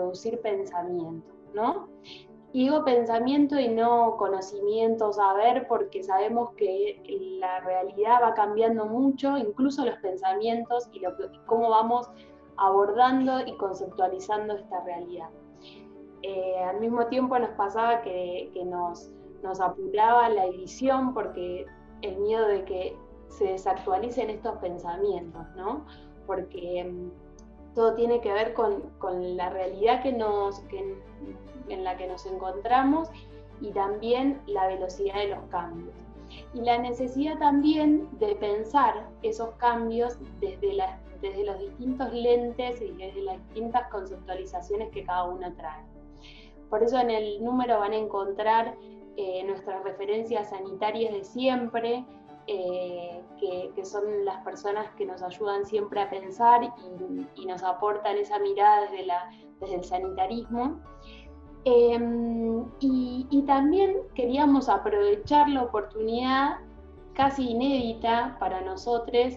producir pensamiento, ¿no? Y digo pensamiento y no conocimiento, saber, porque sabemos que la realidad va cambiando mucho, incluso los pensamientos y cómo vamos abordando y conceptualizando esta realidad. Al mismo tiempo nos pasaba que nos apuraba la edición porque el miedo de que se desactualicen estos pensamientos, ¿no? Porque todo tiene que ver con la realidad en la que nos encontramos y también la velocidad de los cambios. Y la necesidad también de pensar esos cambios desde los distintos lentes y desde las distintas conceptualizaciones que cada uno trae. Por eso en el número van a encontrar nuestras referencias sanitarias de siempre, que son las personas que nos ayudan siempre a pensar y nos aportan esa mirada desde el sanitarismo. Y también queríamos aprovechar la oportunidad casi inédita para nosotros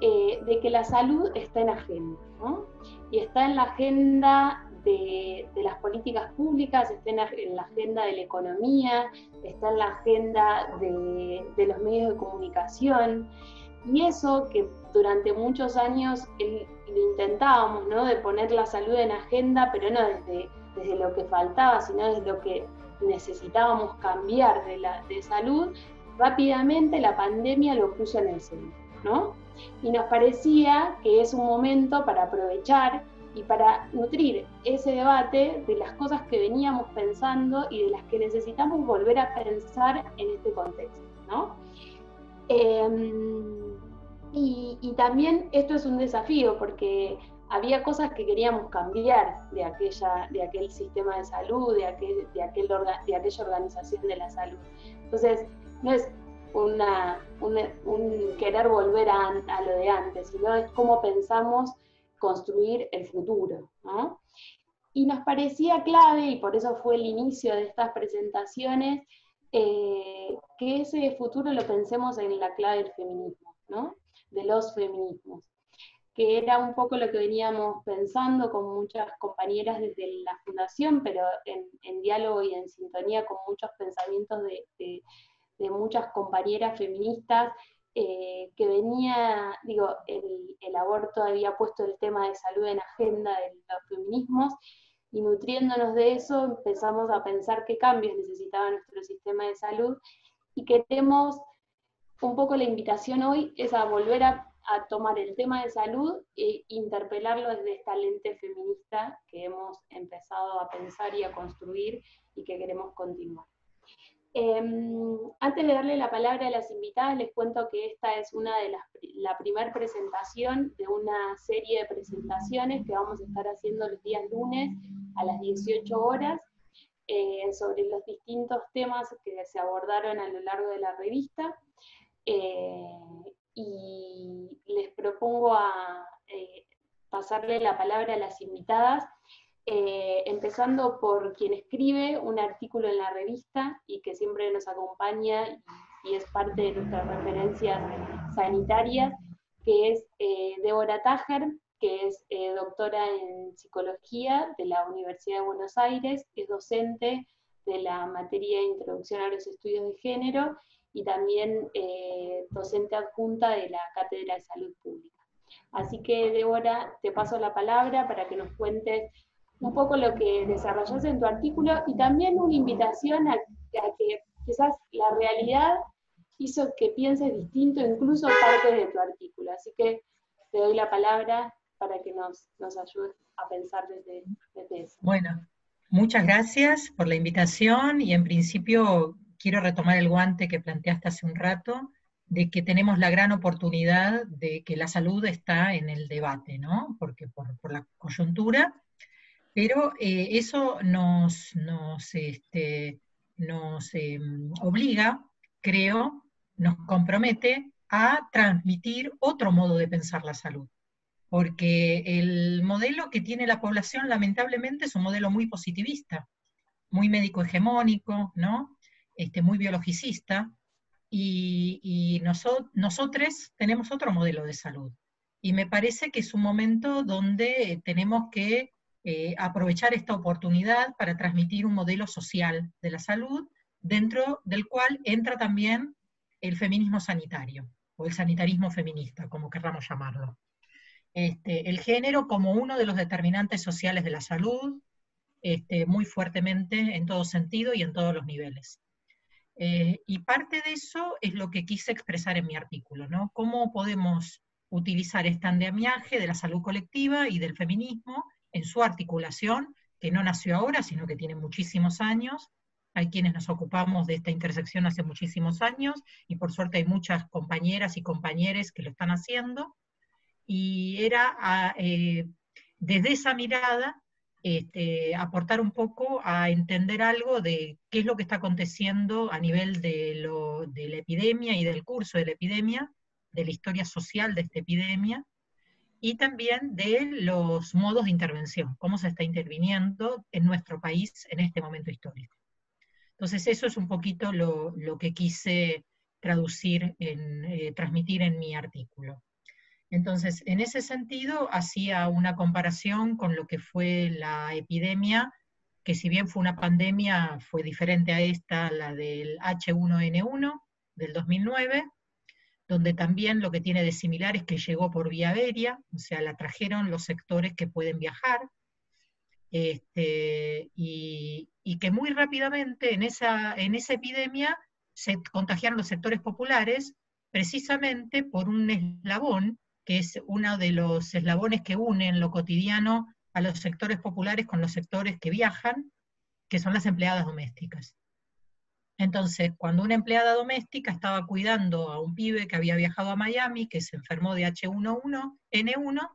de que la salud está en agenda, ¿no? Y está en la agenda de las políticas públicas, está en la agenda de la economía, está en la agenda de los medios de comunicación. Y eso que durante muchos años lo intentábamos, ¿no? De poner la salud en agenda, pero no desde lo que faltaba, sino desde lo que necesitábamos cambiar de salud, rápidamente la pandemia lo puso en el centro, ¿no? Y nos parecía que es un momento para aprovechar y para nutrir ese debate de las cosas que veníamos pensando y de las que necesitamos volver a pensar en este contexto, ¿no? Y también esto es un desafío porque había cosas que queríamos cambiar de aquel sistema de salud, de aquella organización de la salud. Entonces, no es un querer volver a lo de antes, sino es cómo pensamos construir el futuro, ¿no? Y nos parecía clave, y por eso fue el inicio de estas presentaciones, que ese futuro lo pensemos en la clave del feminismo, ¿no? De los feminismos, que era un poco lo que veníamos pensando con muchas compañeras desde la fundación, pero en diálogo y en sintonía con muchos pensamientos de muchas compañeras feministas, que venía, digo, el aborto había puesto el tema de salud en agenda de los feminismos, y nutriéndonos de eso empezamos a pensar qué cambios necesitaba nuestro sistema de salud, y queremos, un poco la invitación hoy es a volver a tomar el tema de salud e interpelarlo desde esta lente feminista que hemos empezado a pensar y a construir y que queremos continuar. Antes de darle la palabra a las invitadas, les cuento que esta es la primera presentación de una serie de presentaciones que vamos a estar haciendo los días lunes a las 18 horas, sobre los distintos temas que se abordaron a lo largo de la revista. Y les propongo pasarle la palabra a las invitadas, empezando por quien escribe un artículo en la revista y que siempre nos acompaña y es parte de nuestras referencias sanitarias, que es Débora Tájer, que es doctora en psicología de la Universidad de Buenos Aires, es docente de la materia de Introducción a los Estudios de Género y también docente adjunta de la Cátedra de Salud Pública. Así que, Débora, te paso la palabra para que nos cuentes un poco lo que desarrollas en tu artículo y también una invitación a que quizás la realidad hizo que pienses distinto, incluso partes de tu artículo. Así que te doy la palabra para que nos ayudes a pensar desde eso. Bueno, muchas gracias por la invitación y en principio quiero retomar el guante que planteaste hace un rato, de que tenemos la gran oportunidad de que la salud está en el debate, ¿no? Porque por la coyuntura, pero eso nos obliga, creo, nos compromete a transmitir otro modo de pensar la salud. Porque el modelo que tiene la población lamentablemente es un modelo muy positivista, muy médico hegemónico, ¿no? Muy biologicista, y nosotros tenemos otro modelo de salud. Y me parece que es un momento donde tenemos que aprovechar esta oportunidad para transmitir un modelo social de la salud, dentro del cual entra también el feminismo sanitario, o el sanitarismo feminista, como querramos llamarlo. El género como uno de los determinantes sociales de la salud, muy fuertemente en todo sentido y en todos los niveles. Y parte de eso es lo que quise expresar en mi artículo, ¿no? Cómo podemos utilizar este andamiaje de la salud colectiva y del feminismo en su articulación, que no nació ahora, sino que tiene muchísimos años. Hay quienes nos ocupamos de esta intersección hace muchísimos años, y por suerte hay muchas compañeras y compañeros que lo están haciendo, y era desde esa mirada aportar un poco a entender algo de qué es lo que está aconteciendo a nivel de la epidemia y del curso de la epidemia, de la historia social de esta epidemia, y también de los modos de intervención, cómo se está interviniendo en nuestro país en este momento histórico. Entonces eso es un poquito lo que quise traducir, transmitir en mi artículo. Entonces, en ese sentido, hacía una comparación con lo que fue la epidemia, que si bien fue una pandemia, fue diferente a esta, la del H1N1 del 2009, donde también lo que tiene de similar es que llegó por vía aérea, o sea, la trajeron los sectores que pueden viajar, y que muy rápidamente en esa epidemia se contagiaron los sectores populares, precisamente por un eslabón, que es uno de los eslabones que unen lo cotidiano a los sectores populares con los sectores que viajan, que son las empleadas domésticas. Entonces, cuando una empleada doméstica estaba cuidando a un pibe que había viajado a Miami, que se enfermó de H1N1,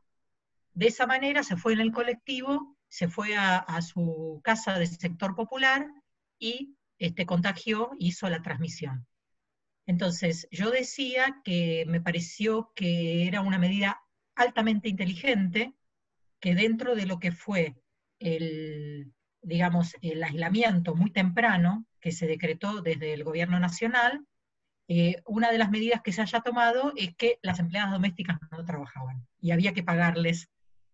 de esa manera se fue en el colectivo, se fue a su casa del sector popular y contagió, hizo la transmisión. Entonces, yo decía que me pareció que era una medida altamente inteligente, que dentro de lo que fue digamos, el aislamiento muy temprano que se decretó desde el gobierno nacional, una de las medidas que se haya tomado es que las empleadas domésticas no trabajaban y había que pagarles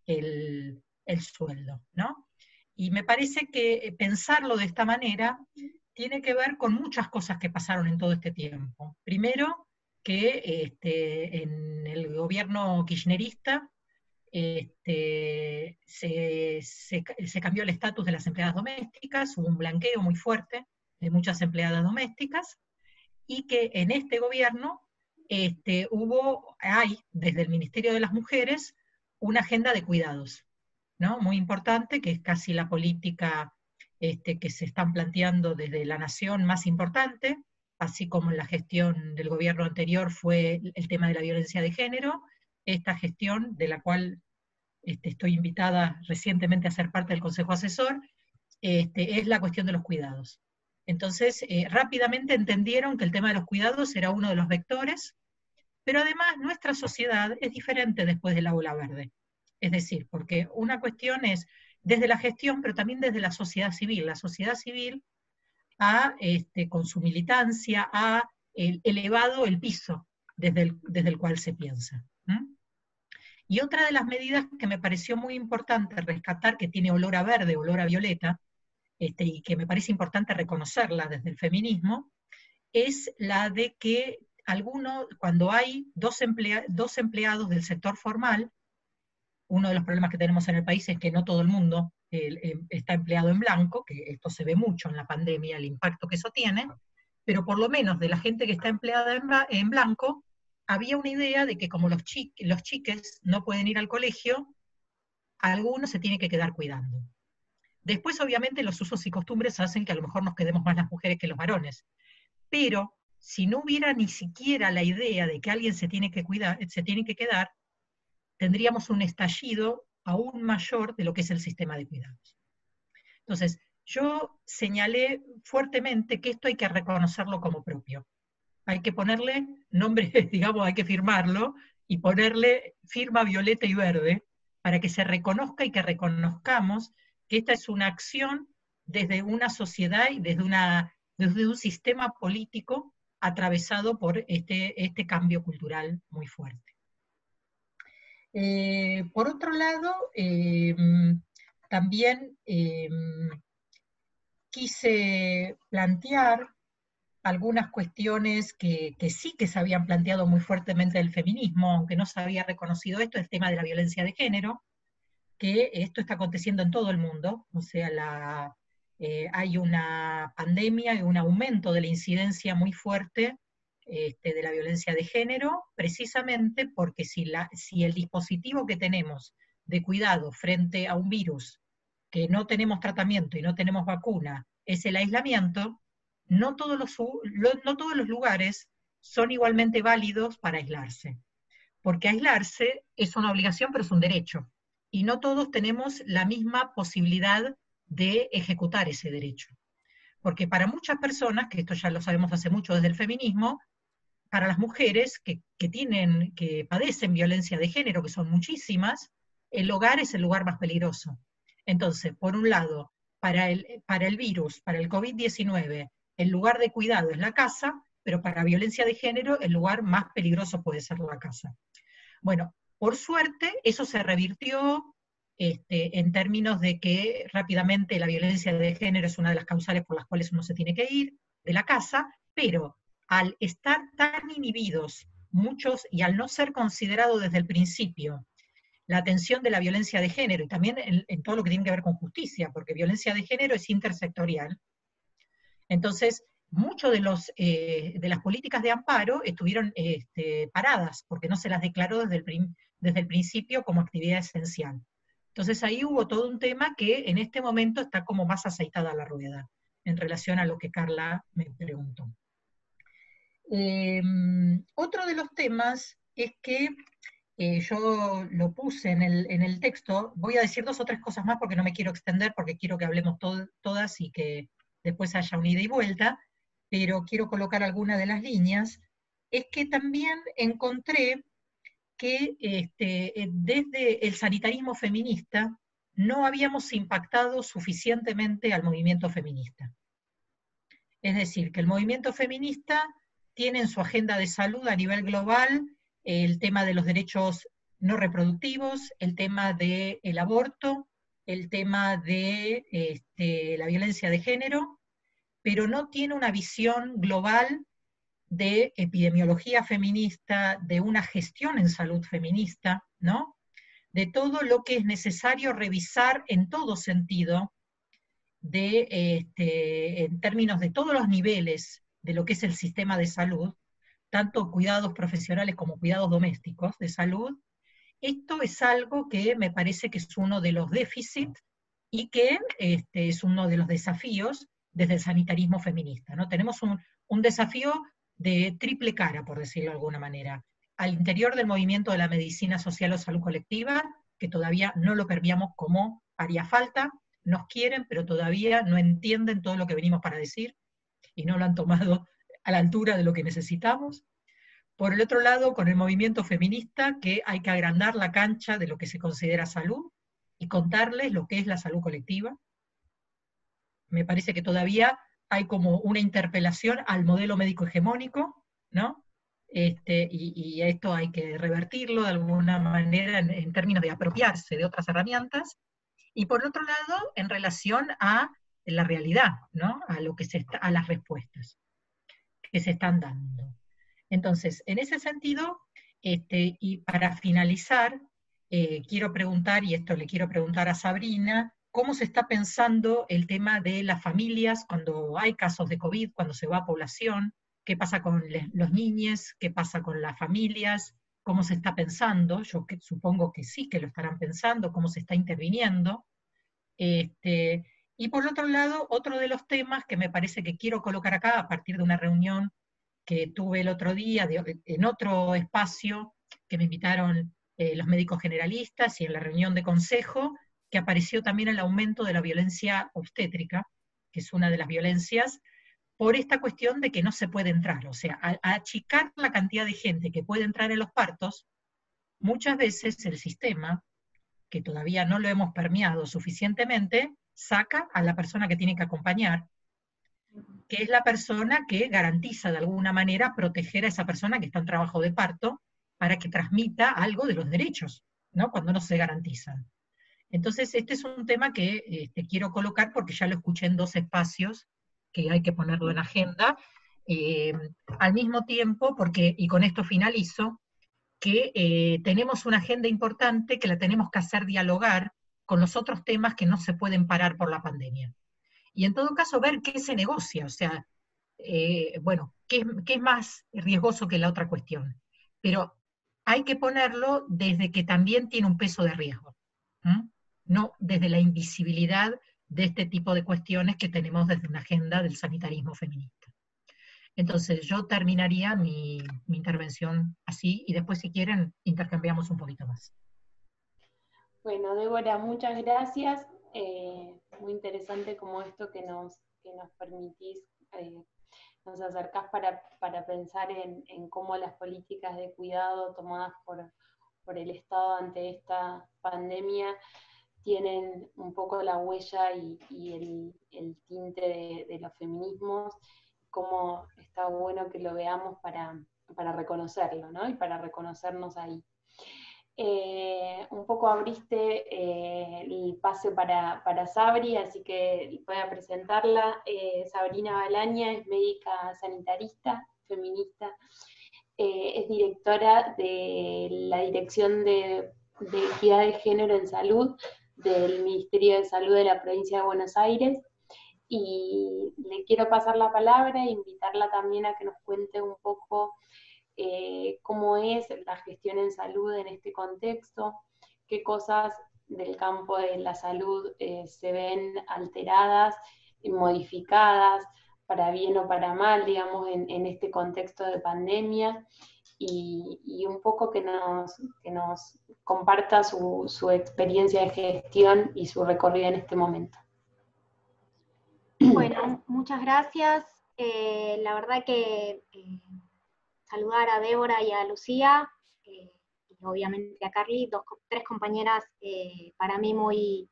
el sueldo, ¿no? Y me parece que pensarlo de esta manera tiene que ver con muchas cosas que pasaron en todo este tiempo. Primero, que en el gobierno kirchnerista se cambió el estatus de las empleadas domésticas, hubo un blanqueo muy fuerte de muchas empleadas domésticas, y que en este gobierno hay desde el Ministerio de las Mujeres una agenda de cuidados, ¿no? Muy importante, que es casi la política que se están planteando desde la nación más importante, así como en la gestión del gobierno anterior fue el tema de la violencia de género. Esta gestión, de la cual estoy invitada recientemente a ser parte del Consejo Asesor, es la cuestión de los cuidados. Entonces, rápidamente entendieron que el tema de los cuidados era uno de los vectores, pero además nuestra sociedad es diferente después de la ola verde. Es decir, porque una cuestión es desde la gestión, pero también desde la sociedad civil. La sociedad civil con su militancia, ha elevado el piso desde el cual se piensa. Y otra de las medidas que me pareció muy importante rescatar, que tiene olor a verde, olor a violeta, y que me parece importante reconocerla desde el feminismo, es la de que cuando hay dos empleados del sector formal, uno de los problemas que tenemos en el país es que no todo el mundo está empleado en blanco, que esto se ve mucho en la pandemia, el impacto que eso tiene, pero por lo menos de la gente que está empleada en blanco, había una idea de que como los chiques no pueden ir al colegio, algunos se tienen que quedar cuidando. Después, obviamente, los usos y costumbres hacen que a lo mejor nos quedemos más las mujeres que los varones, pero si no hubiera ni siquiera la idea de que alguien se tiene que quedar, tendríamos un estallido aún mayor de lo que es el sistema de cuidados. Entonces, yo señalé fuertemente que esto hay que reconocerlo como propio. Hay que ponerle nombre, digamos, hay que firmarlo, y ponerle firma violeta y verde, para que se reconozca y que reconozcamos que esta es una acción desde una sociedad y desde un sistema político atravesado por este cambio cultural muy fuerte. Por otro lado, también quise plantear algunas cuestiones que sí que se habían planteado muy fuertemente del feminismo, aunque no se había reconocido esto, el tema de la violencia de género, que esto está aconteciendo en todo el mundo, o sea, hay una pandemia y un aumento de la incidencia muy fuerte de la violencia de género, precisamente porque si el dispositivo que tenemos de cuidado frente a un virus que no tenemos tratamiento y no tenemos vacuna es el aislamiento, no todos los lugares son igualmente válidos para aislarse, porque aislarse es una obligación, pero es un derecho, y no todos tenemos la misma posibilidad de ejecutar ese derecho. Porque para muchas personas, que esto ya lo sabemos hace mucho desde el feminismo, para las mujeres que padecen violencia de género, que son muchísimas, el hogar es el lugar más peligroso. Entonces, por un lado, para el virus, para el COVID-19, el lugar de cuidado es la casa, pero para violencia de género el lugar más peligroso puede ser la casa. Bueno, por suerte eso se revirtió en términos de que rápidamente la violencia de género es una de las causales por las cuales uno se tiene que ir de la casa, pero al estar tan inhibidos muchos y al no ser considerado desde el principio la atención de la violencia de género y también en todo lo que tiene que ver con justicia, porque violencia de género es intersectorial. Entonces, muchas de las políticas de amparo estuvieron paradas, porque no se las declaró desde el principio como actividad esencial. Entonces ahí hubo todo un tema que en este momento está como más aceitada la rueda, en relación a lo que Carla me preguntó. Otro de los temas es que yo lo puse en el texto, voy a decir 2 o 3 cosas más porque no me quiero extender, porque quiero que hablemos todas y que después haya un ida y vuelta, pero quiero colocar alguna de las líneas, es que también encontré que desde el sanitarismo feminista no habíamos impactado suficientemente al movimiento feminista. Es decir, que el movimiento feminista tiene en su agenda de salud a nivel global el tema de los derechos no reproductivos, el tema del aborto, el tema de la violencia de género, pero no tiene una visión global de epidemiología feminista, de una gestión en salud feminista, ¿no? De todo lo que es necesario revisar en todo sentido, en términos de todos los niveles de lo que es el sistema de salud, tanto cuidados profesionales como cuidados domésticos de salud. Esto es algo que me parece que es uno de los déficits y que es uno de los desafíos desde el sanitarismo feminista, ¿no? Tenemos un desafío de triple cara, por decirlo de alguna manera, al interior del movimiento de la medicina social o salud colectiva, que todavía no lo permeamos como haría falta, nos quieren, pero todavía no entienden todo lo que venimos para decir, y no lo han tomado a la altura de lo que necesitamos. Por el otro lado, con el movimiento feminista, que hay que agrandar la cancha de lo que se considera salud y contarles lo que es la salud colectiva. Me parece que todavía hay como una interpelación al modelo médico hegemónico, ¿no? Y esto hay que revertirlo de alguna manera en términos de apropiarse de otras herramientas. Y por otro lado, en relación a la realidad, ¿no? A las respuestas que se están dando. Entonces, en ese sentido, y para finalizar, quiero preguntar, y esto le quiero preguntar a Sabrina, ¿cómo se está pensando el tema de las familias cuando hay casos de COVID, cuando se va población? ¿Qué pasa con los niños? ¿Qué pasa con las familias? ¿Cómo se está pensando? Yo supongo que sí que lo estarán pensando, cómo se está interviniendo. Y por otro lado, otro de los temas que me parece que quiero colocar acá a partir de una reunión que tuve el otro día en otro espacio que me invitaron los médicos generalistas y en la reunión de consejo, que apareció también el aumento de la violencia obstétrica, que es una de las violencias, por esta cuestión de que no se puede entrar. O sea, a achicar la cantidad de gente que puede entrar en los partos, muchas veces el sistema, que todavía no lo hemos permeado suficientemente, saca a la persona que tiene que acompañar, que es la persona que garantiza de alguna manera proteger a esa persona que está en trabajo de parto para que transmita algo de los derechos, ¿no? Cuando no se garantizan. Entonces, este es un tema que quiero colocar porque ya lo escuché en 2 espacios, que hay que ponerlo en agenda. Eh, Al mismo tiempo, porque, y con esto finalizo, que tenemos una agenda importante que la tenemos que hacer dialogar con los otros temas que no se pueden parar por la pandemia. Y en todo caso, ver qué se negocia, o sea, bueno, qué es más riesgoso que la otra cuestión. Pero hay que ponerlo desde que también tiene un peso de riesgo, ¿m? No desde la invisibilidad de este tipo de cuestiones que tenemos desde una agenda del sanitarismo feminista. Entonces yo terminaría mi intervención así y después si quieren intercambiamos un poquito más. Bueno, Débora, muchas gracias. Muy interesante como esto que nos permitís, nos acercás para pensar en cómo las políticas de cuidado tomadas por el Estado ante esta pandemia tienen un poco la huella y el tinte de los feminismos, cómo está bueno que lo veamos para reconocerlo, ¿no? Y para reconocernos ahí. Un poco abriste el pase para Sabri, así que voy a presentarla. Sabrina Balaña es médica sanitarista, feminista, es directora de la Dirección de Equidad de Género en Salud del Ministerio de Salud de la Provincia de Buenos Aires. Y le quiero pasar la palabra e invitarla también a que nos cuente un poco cómo es la gestión en salud en este contexto, qué cosas del campo de la salud se ven alteradas, modificadas, para bien o para mal, digamos, en este contexto de pandemia, y un poco que nos comparta su experiencia de gestión y su recorrido en este momento. Bueno, muchas gracias. La verdad que saludar a Débora y a Lucía, y obviamente a Carly, tres compañeras para mí muy,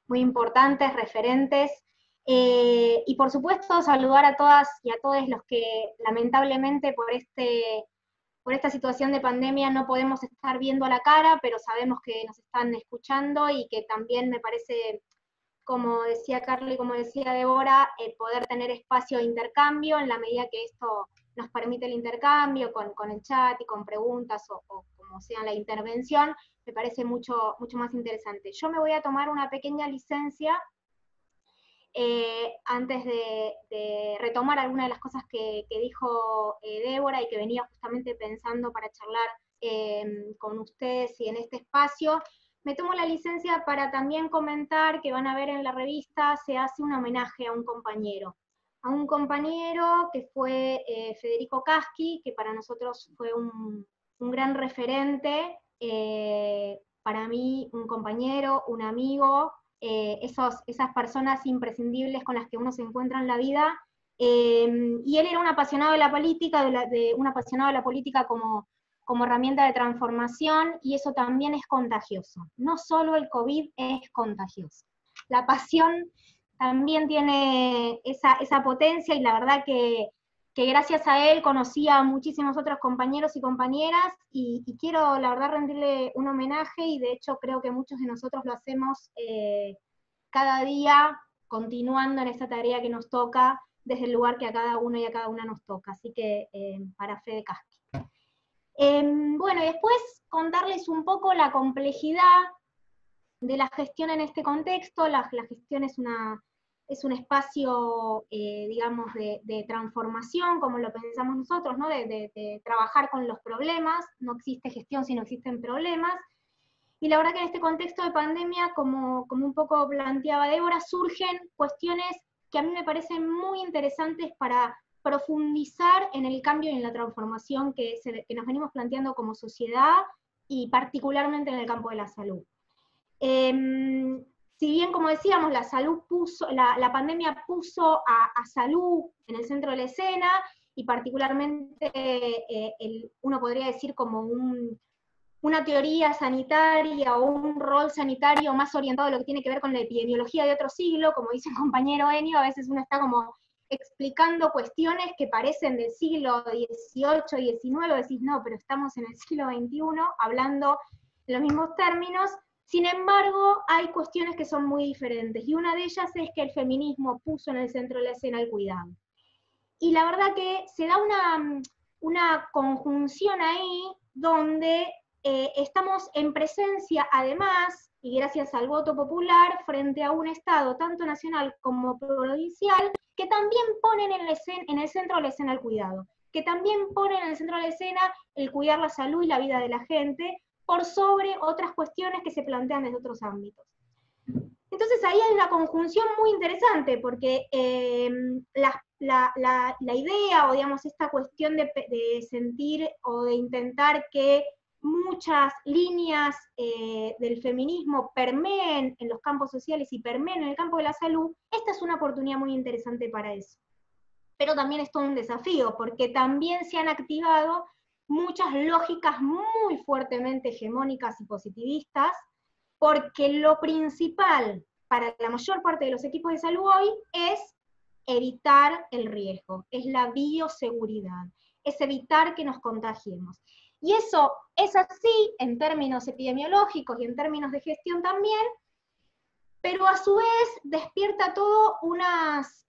muy importantes, referentes. Y por supuesto saludar a todas y a todos los que lamentablemente por esta situación de pandemia no podemos estar viendo a la cara, pero sabemos que nos están escuchando y que también me parece, como decía Carly, como decía Débora, poder tener espacio de intercambio en la medida que esto nos permite el intercambio con el chat y con preguntas o como sea la intervención, me parece mucho, mucho más interesante. Yo me voy a tomar una pequeña licencia antes de retomar algunas de las cosas que dijo Débora y que venía justamente pensando para charlar con ustedes y en este espacio. Me tomo la licencia para también comentar que van a ver en la revista, se hace un homenaje a un compañero que fue Federico Caschi, que para nosotros fue un gran referente, para mí un compañero, un amigo, esas personas imprescindibles con las que uno se encuentra en la vida, y él era un apasionado de la política, un apasionado de la política como herramienta de transformación, y eso también es contagioso. No solo el COVID es contagioso. La pasión también tiene esa potencia, y la verdad que gracias a él conocí a muchísimos otros compañeros y compañeras, y quiero, la verdad, rendirle un homenaje, y de hecho creo que muchos de nosotros lo hacemos cada día, continuando en esa tarea que nos toca, desde el lugar que a cada uno y a cada una nos toca. Así que para Fede Caschi. Bueno, y después contarles un poco la complejidad de la gestión en este contexto. La gestión es un espacio, digamos, de transformación, como lo pensamos nosotros, ¿no? De trabajar con los problemas. No existe gestión si no existen problemas. Y la verdad que en este contexto de pandemia, como un poco planteaba Débora, surgen cuestiones que a mí me parecen muy interesantes para profundizar en el cambio y en la transformación que nos venimos planteando como sociedad, y particularmente en el campo de la salud. Si bien, como decíamos, la pandemia puso a salud en el centro de la escena, y particularmente uno podría decir como una teoría sanitaria o un rol sanitario más orientado a lo que tiene que ver con la epidemiología de otro siglo, como dice el compañero Enio, a veces uno está como explicando cuestiones que parecen del siglo XVIII y XIX, decís, no, pero estamos en el siglo XXI, hablando en los mismos términos. Sin embargo, hay cuestiones que son muy diferentes, y una de ellas es que el feminismo puso en el centro de la escena el cuidado. Y la verdad que se da una conjunción ahí donde estamos en presencia, además, y gracias al voto popular, frente a un Estado, tanto nacional como provincial, que también ponen en el centro de la escena el cuidado, que también ponen en el centro de la escena el cuidar la salud y la vida de la gente, por sobre otras cuestiones que se plantean desde otros ámbitos. Entonces ahí hay una conjunción muy interesante, porque la idea, o digamos, esta cuestión de sentir o de intentar que muchas líneas del feminismo permeen en los campos sociales y permeen en el campo de la salud, esta es una oportunidad muy interesante para eso. Pero también es todo un desafío, porque también se han activado muchas lógicas muy fuertemente hegemónicas y positivistas, porque lo principal para la mayor parte de los equipos de salud hoy es evitar el riesgo, es la bioseguridad, es evitar que nos contagiemos. Y eso es así en términos epidemiológicos y en términos de gestión también, pero a su vez despierta todo unas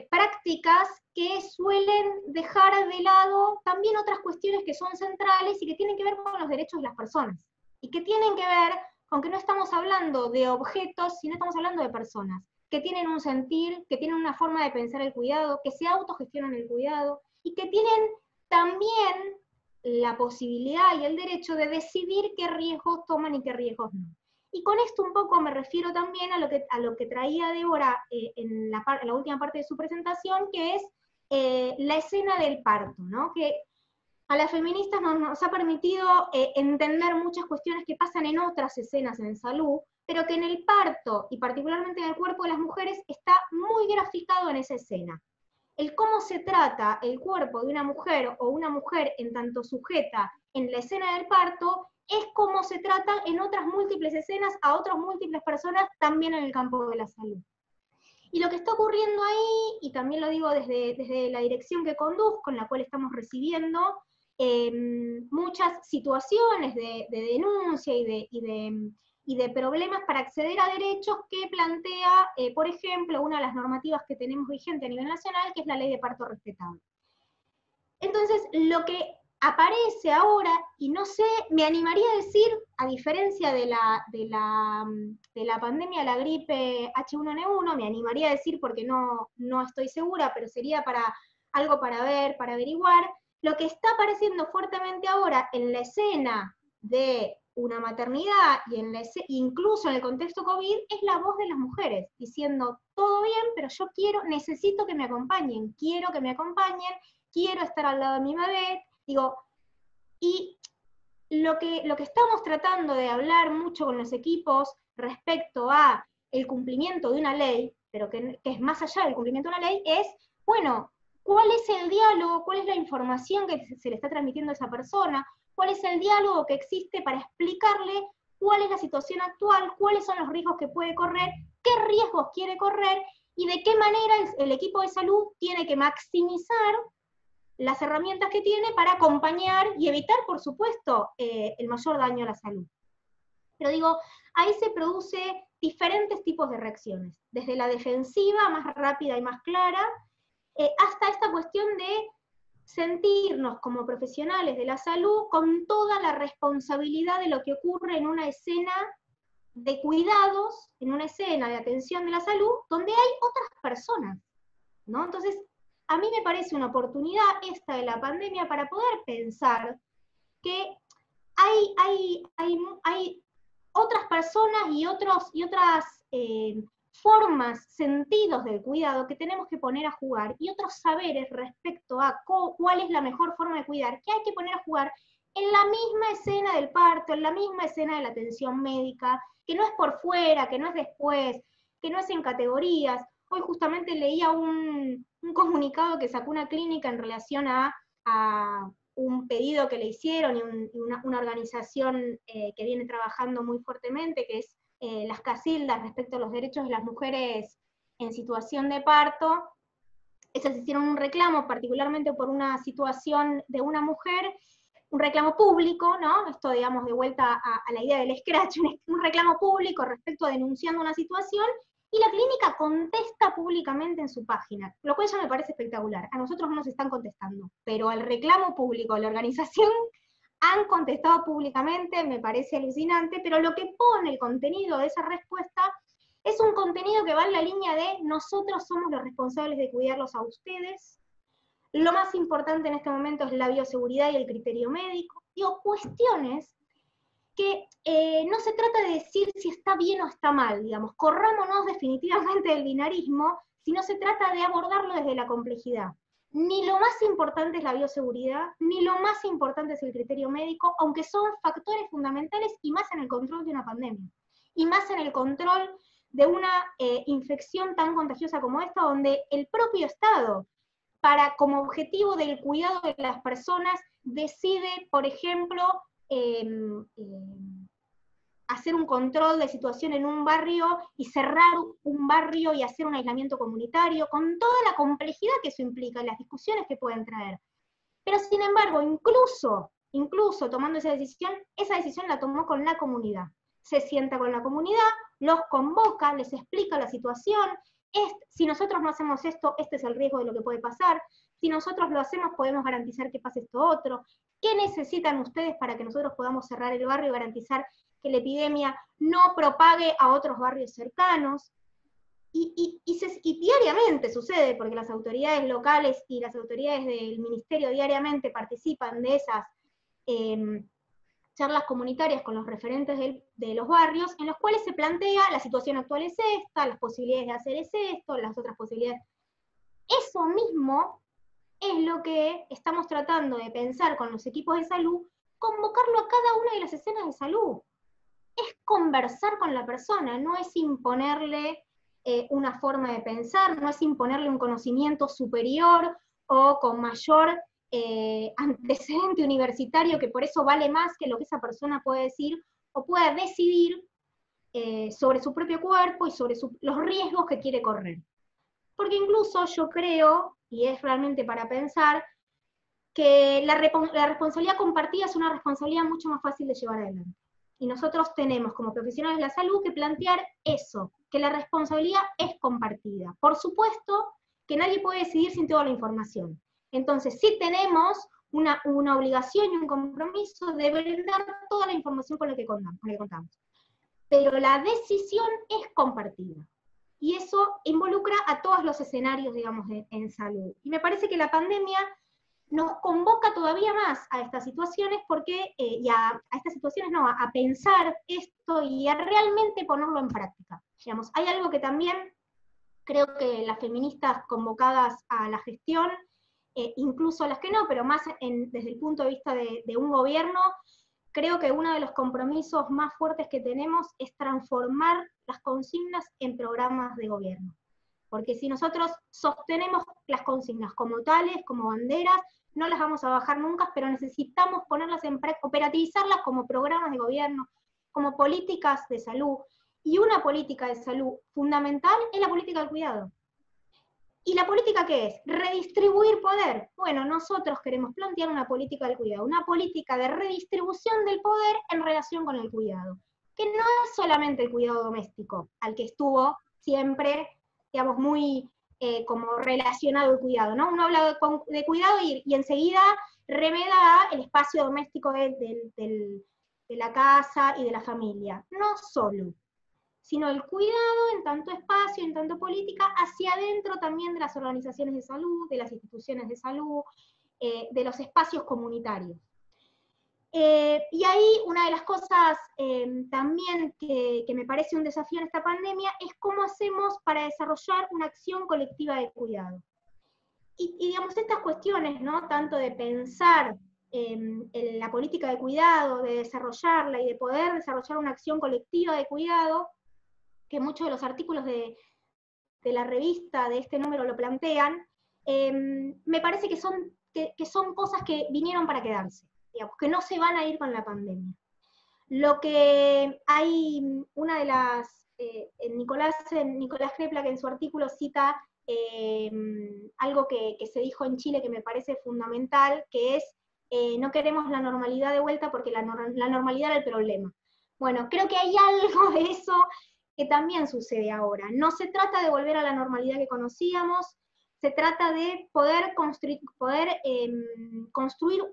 prácticas que suelen dejar de lado también otras cuestiones que son centrales y que tienen que ver con los derechos de las personas, y que tienen que ver con que no estamos hablando de objetos, sino estamos hablando de personas, que tienen un sentir, que tienen una forma de pensar el cuidado, que se autogestionan el cuidado, y que tienen también la posibilidad y el derecho de decidir qué riesgos toman y qué riesgos no. Y con esto un poco me refiero también a lo que traía Débora en la última parte de su presentación, que es la escena del parto, ¿no? Que a las feministas nos ha permitido entender muchas cuestiones que pasan en otras escenas en salud, pero que en el parto, y particularmente en el cuerpo de las mujeres, está muy graficado en esa escena. El cómo se trata el cuerpo de una mujer, o una mujer en tanto sujeta en la escena del parto, es cómo se trata en otras múltiples escenas a otras múltiples personas también en el campo de la salud. Y lo que está ocurriendo ahí, y también lo digo desde la dirección que conduzco, en la cual estamos recibiendo muchas situaciones de denuncia y de problemas para acceder a derechos que plantea, por ejemplo, una de las normativas que tenemos vigente a nivel nacional, que es la Ley de Parto Respetable. Entonces, lo que aparece ahora, y no sé, me animaría a decir, a diferencia de la pandemia de la gripe H1N1, me animaría a decir porque no estoy segura, pero sería algo para ver, para averiguar, lo que está apareciendo fuertemente ahora en la escena de una maternidad, y incluso en el contexto COVID, es la voz de las mujeres, diciendo, todo bien, pero yo necesito que me acompañen, quiero que me acompañen, quiero estar al lado de mi bebé, digo, y lo que estamos tratando de hablar mucho con los equipos respecto a el cumplimiento de una ley, pero que es más allá del cumplimiento de una ley, es, bueno, ¿cuál es el diálogo, cuál es la información que se le está transmitiendo a esa persona? ¿Cuál es el diálogo que existe para explicarle cuál es la situación actual, cuáles son los riesgos que puede correr, qué riesgos quiere correr, y de qué manera el equipo de salud tiene que maximizar las herramientas que tiene para acompañar y evitar, por supuesto, el mayor daño a la salud? Pero digo, ahí se produce diferentes tipos de reacciones, desde la defensiva, más rápida y más clara, hasta esta cuestión de sentirnos como profesionales de la salud con toda la responsabilidad de lo que ocurre en una escena de cuidados, en una escena de atención de la salud, donde hay otras personas, ¿no? Entonces, a mí me parece una oportunidad esta de la pandemia para poder pensar que hay otras personas y otras formas, sentidos del cuidado que tenemos que poner a jugar, y otros saberes respecto a cuál es la mejor forma de cuidar, que hay que poner a jugar en la misma escena del parto, en la misma escena de la atención médica, que no es por fuera, que no es después, que no es en categorías. Hoy justamente leía un comunicado que sacó una clínica en relación a un pedido que le hicieron, y una organización que viene trabajando muy fuertemente, que es las Casildas, respecto a los derechos de las mujeres en situación de parto. Ellas hicieron un reclamo particularmente por una situación de una mujer un reclamo público, ¿no? Esto, digamos, de vuelta a la idea del scratch, un reclamo público respecto a denunciando una situación, y la clínica contesta públicamente en su página, lo cual ya me parece espectacular. A nosotros no nos están contestando, pero al reclamo público de la organización han contestado públicamente, me parece alucinante, pero lo que pone el contenido de esa respuesta es un contenido que va en la línea de nosotros somos los responsables de cuidarlos a ustedes, lo más importante en este momento es la bioseguridad y el criterio médico, digo, cuestiones que no se trata de decir si está bien o está mal, digamos, corrámonos definitivamente del binarismo, sino se trata de abordarlo desde la complejidad. Ni lo más importante es la bioseguridad, ni lo más importante es el criterio médico, aunque son factores fundamentales y más en el control de una pandemia, y más en el control de una infección tan contagiosa como esta, donde el propio Estado, como objetivo del cuidado de las personas, decide, por ejemplo, hacer un control de situación en un barrio y cerrar un barrio y hacer un aislamiento comunitario, con toda la complejidad que eso implica y las discusiones que pueden traer. Pero sin embargo, incluso tomando esa decisión la tomó con la comunidad. Se sienta con la comunidad, los convoca, les explica la situación, si nosotros no hacemos esto, este es el riesgo de lo que puede pasar, si nosotros lo hacemos podemos garantizar que pase esto otro, ¿qué necesitan ustedes para que nosotros podamos cerrar el barrio y garantizar que la epidemia no propague a otros barrios cercanos? Y diariamente sucede, porque las autoridades locales y las autoridades del ministerio diariamente participan de esas charlas comunitarias con los referentes de los barrios, en los cuales se plantea la situación actual es esta, las posibilidades de hacer es esto, las otras posibilidades. Eso mismo es lo que estamos tratando de pensar con los equipos de salud, convocarlo a cada una de las escenas de salud. Es conversar con la persona, no es imponerle una forma de pensar, no es imponerle un conocimiento superior o con mayor antecedente universitario, que por eso vale más que lo que esa persona puede decir o pueda decidir sobre su propio cuerpo y sobre los riesgos que quiere correr. Porque incluso yo creo, y es realmente para pensar, que la responsabilidad compartida es una responsabilidad mucho más fácil de llevar adelante. Y nosotros tenemos como profesionales de la salud que plantear eso, que la responsabilidad es compartida. Por supuesto que nadie puede decidir sin toda la información. Entonces sí tenemos una obligación y un compromiso de brindar toda la información con la que contamos. Pero la decisión es compartida. Y eso involucra a todos los escenarios, digamos, en salud. Y me parece que la pandemia nos convoca todavía más a estas situaciones, porque, a pensar esto y a realmente ponerlo en práctica. Digamos, hay algo que también creo que las feministas convocadas a la gestión, incluso las que no, pero más desde el punto de vista de un gobierno, creo que uno de los compromisos más fuertes que tenemos es transformar las consignas en programas de gobierno. Porque si nosotros sostenemos las consignas como tales, como banderas, no las vamos a bajar nunca, pero necesitamos ponerlas en práctica, operativizarlas como programas de gobierno, como políticas de salud. Y una política de salud fundamental es la política del cuidado. ¿Y la política qué es? Redistribuir poder. Bueno, nosotros queremos plantear una política del cuidado, una política de redistribución del poder en relación con el cuidado, que no es solamente el cuidado doméstico, al que estuvo siempre, digamos, muy como relacionado el cuidado, ¿no? Uno habla de cuidado y enseguida remeda el espacio doméstico de la casa y de la familia. No solo, sino el cuidado en tanto espacio, en tanto política, hacia adentro también de las organizaciones de salud, de las instituciones de salud, de los espacios comunitarios. Y ahí una de las cosas también que me parece un desafío en esta pandemia es cómo hacemos para desarrollar una acción colectiva de cuidado. Y digamos, estas cuestiones, ¿no? Tanto de pensar en la política de cuidado, de desarrollarla y de poder desarrollar una acción colectiva de cuidado, que muchos de los artículos de la revista de este número lo plantean, me parece que son cosas que vinieron para quedarse, digamos, que no se van a ir con la pandemia. Lo que hay, una de las, Nicolás Krepla, que en su artículo cita algo que se dijo en Chile que me parece fundamental, que es no queremos la normalidad de vuelta porque la normalidad era el problema. Bueno, creo que hay algo de eso que también sucede ahora. No se trata de volver a la normalidad que conocíamos, se trata de poder construir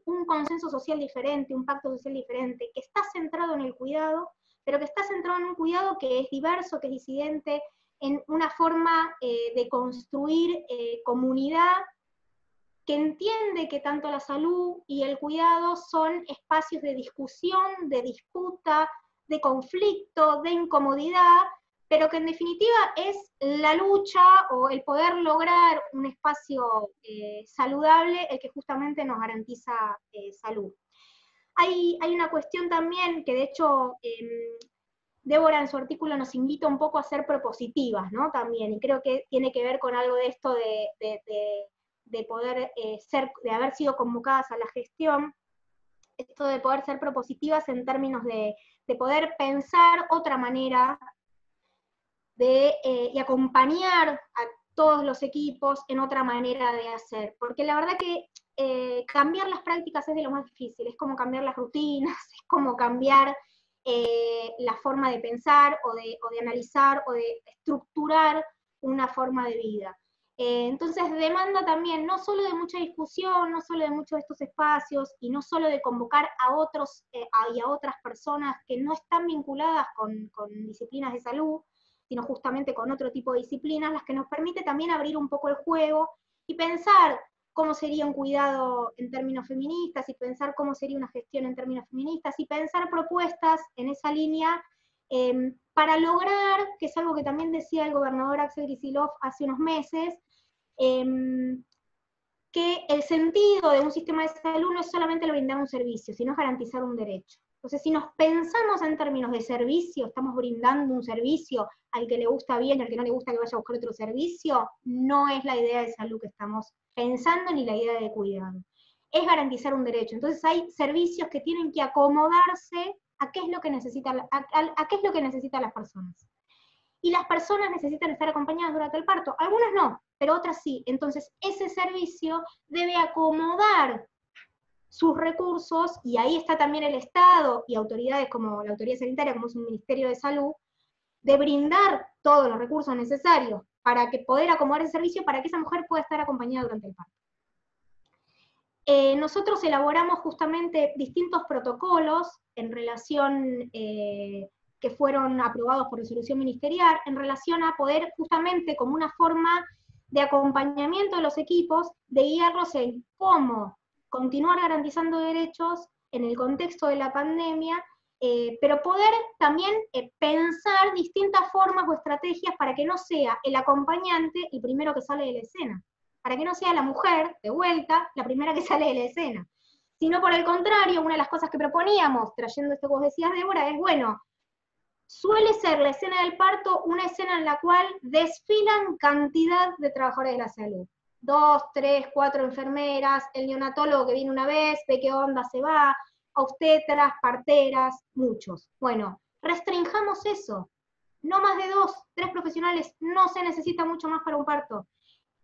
un consenso social diferente, un pacto social diferente, que está centrado en el cuidado, pero que está centrado en un cuidado que es diverso, que es disidente, en una forma de construir comunidad, que entiende que tanto la salud y el cuidado son espacios de discusión, de disputa, de conflicto, de incomodidad, pero que en definitiva es la lucha o el poder lograr un espacio saludable el que justamente nos garantiza salud. Hay una cuestión también que de hecho Débora en su artículo nos invita un poco a ser propositivas, ¿no? También, y creo que tiene que ver con algo de esto de poder de haber sido convocadas a la gestión, esto de poder ser propositivas en términos de poder pensar otra manera y acompañar a todos los equipos en otra manera de hacer, porque la verdad que cambiar las prácticas es de lo más difícil, es como cambiar las rutinas, es como cambiar la forma de pensar o de analizar o de estructurar una forma de vida. Entonces demanda también no solo de mucha discusión, no solo de muchos de estos espacios, y no solo de convocar a otros y a otras personas que no están vinculadas con disciplinas de salud, sino justamente con otro tipo de disciplinas, las que nos permite también abrir un poco el juego y pensar cómo sería un cuidado en términos feministas, y pensar cómo sería una gestión en términos feministas, y pensar propuestas en esa línea para lograr, que es algo que también decía el gobernador Axel Kicillof hace unos meses, que el sentido de un sistema de salud no es solamente el brindar un servicio, sino garantizar un derecho. Entonces, si nos pensamos en términos de servicio, estamos brindando un servicio al que le gusta bien, al que no le gusta que vaya a buscar otro servicio, no es la idea de salud que estamos pensando ni la idea de cuidado. Es garantizar un derecho. Entonces hay servicios que tienen que acomodarse a qué es lo que necesitan, a qué es lo que necesitan las personas. Y las personas necesitan estar acompañadas durante el parto. Algunas no, pero otras sí. Entonces ese servicio debe acomodar sus recursos, y ahí está también el Estado y autoridades como la autoridad sanitaria, como es un Ministerio de Salud, de brindar todos los recursos necesarios para que poder acomodar el servicio para que esa mujer pueda estar acompañada durante el parto. Nosotros elaboramos justamente distintos protocolos en relación, que fueron aprobados por resolución ministerial, en relación a poder justamente como una forma de acompañamiento de los equipos, de guiarlos en cómo continuar garantizando derechos en el contexto de la pandemia, pero poder también pensar distintas formas o estrategias para que no sea el acompañante el primero que sale de la escena, para que no sea la mujer, de vuelta, la primera que sale de la escena, sino por el contrario, una de las cosas que proponíamos, trayendo esto que vos decías, Débora, es, bueno, suele ser la escena del parto una escena en la cual desfilan cantidad de trabajadores de la salud. 2, 3, 4 enfermeras, el neonatólogo que viene una vez, ve qué onda, se va, obstetras, parteras, muchos. Bueno, restringamos eso. No más de 2, 3 profesionales, no se necesita mucho más para un parto.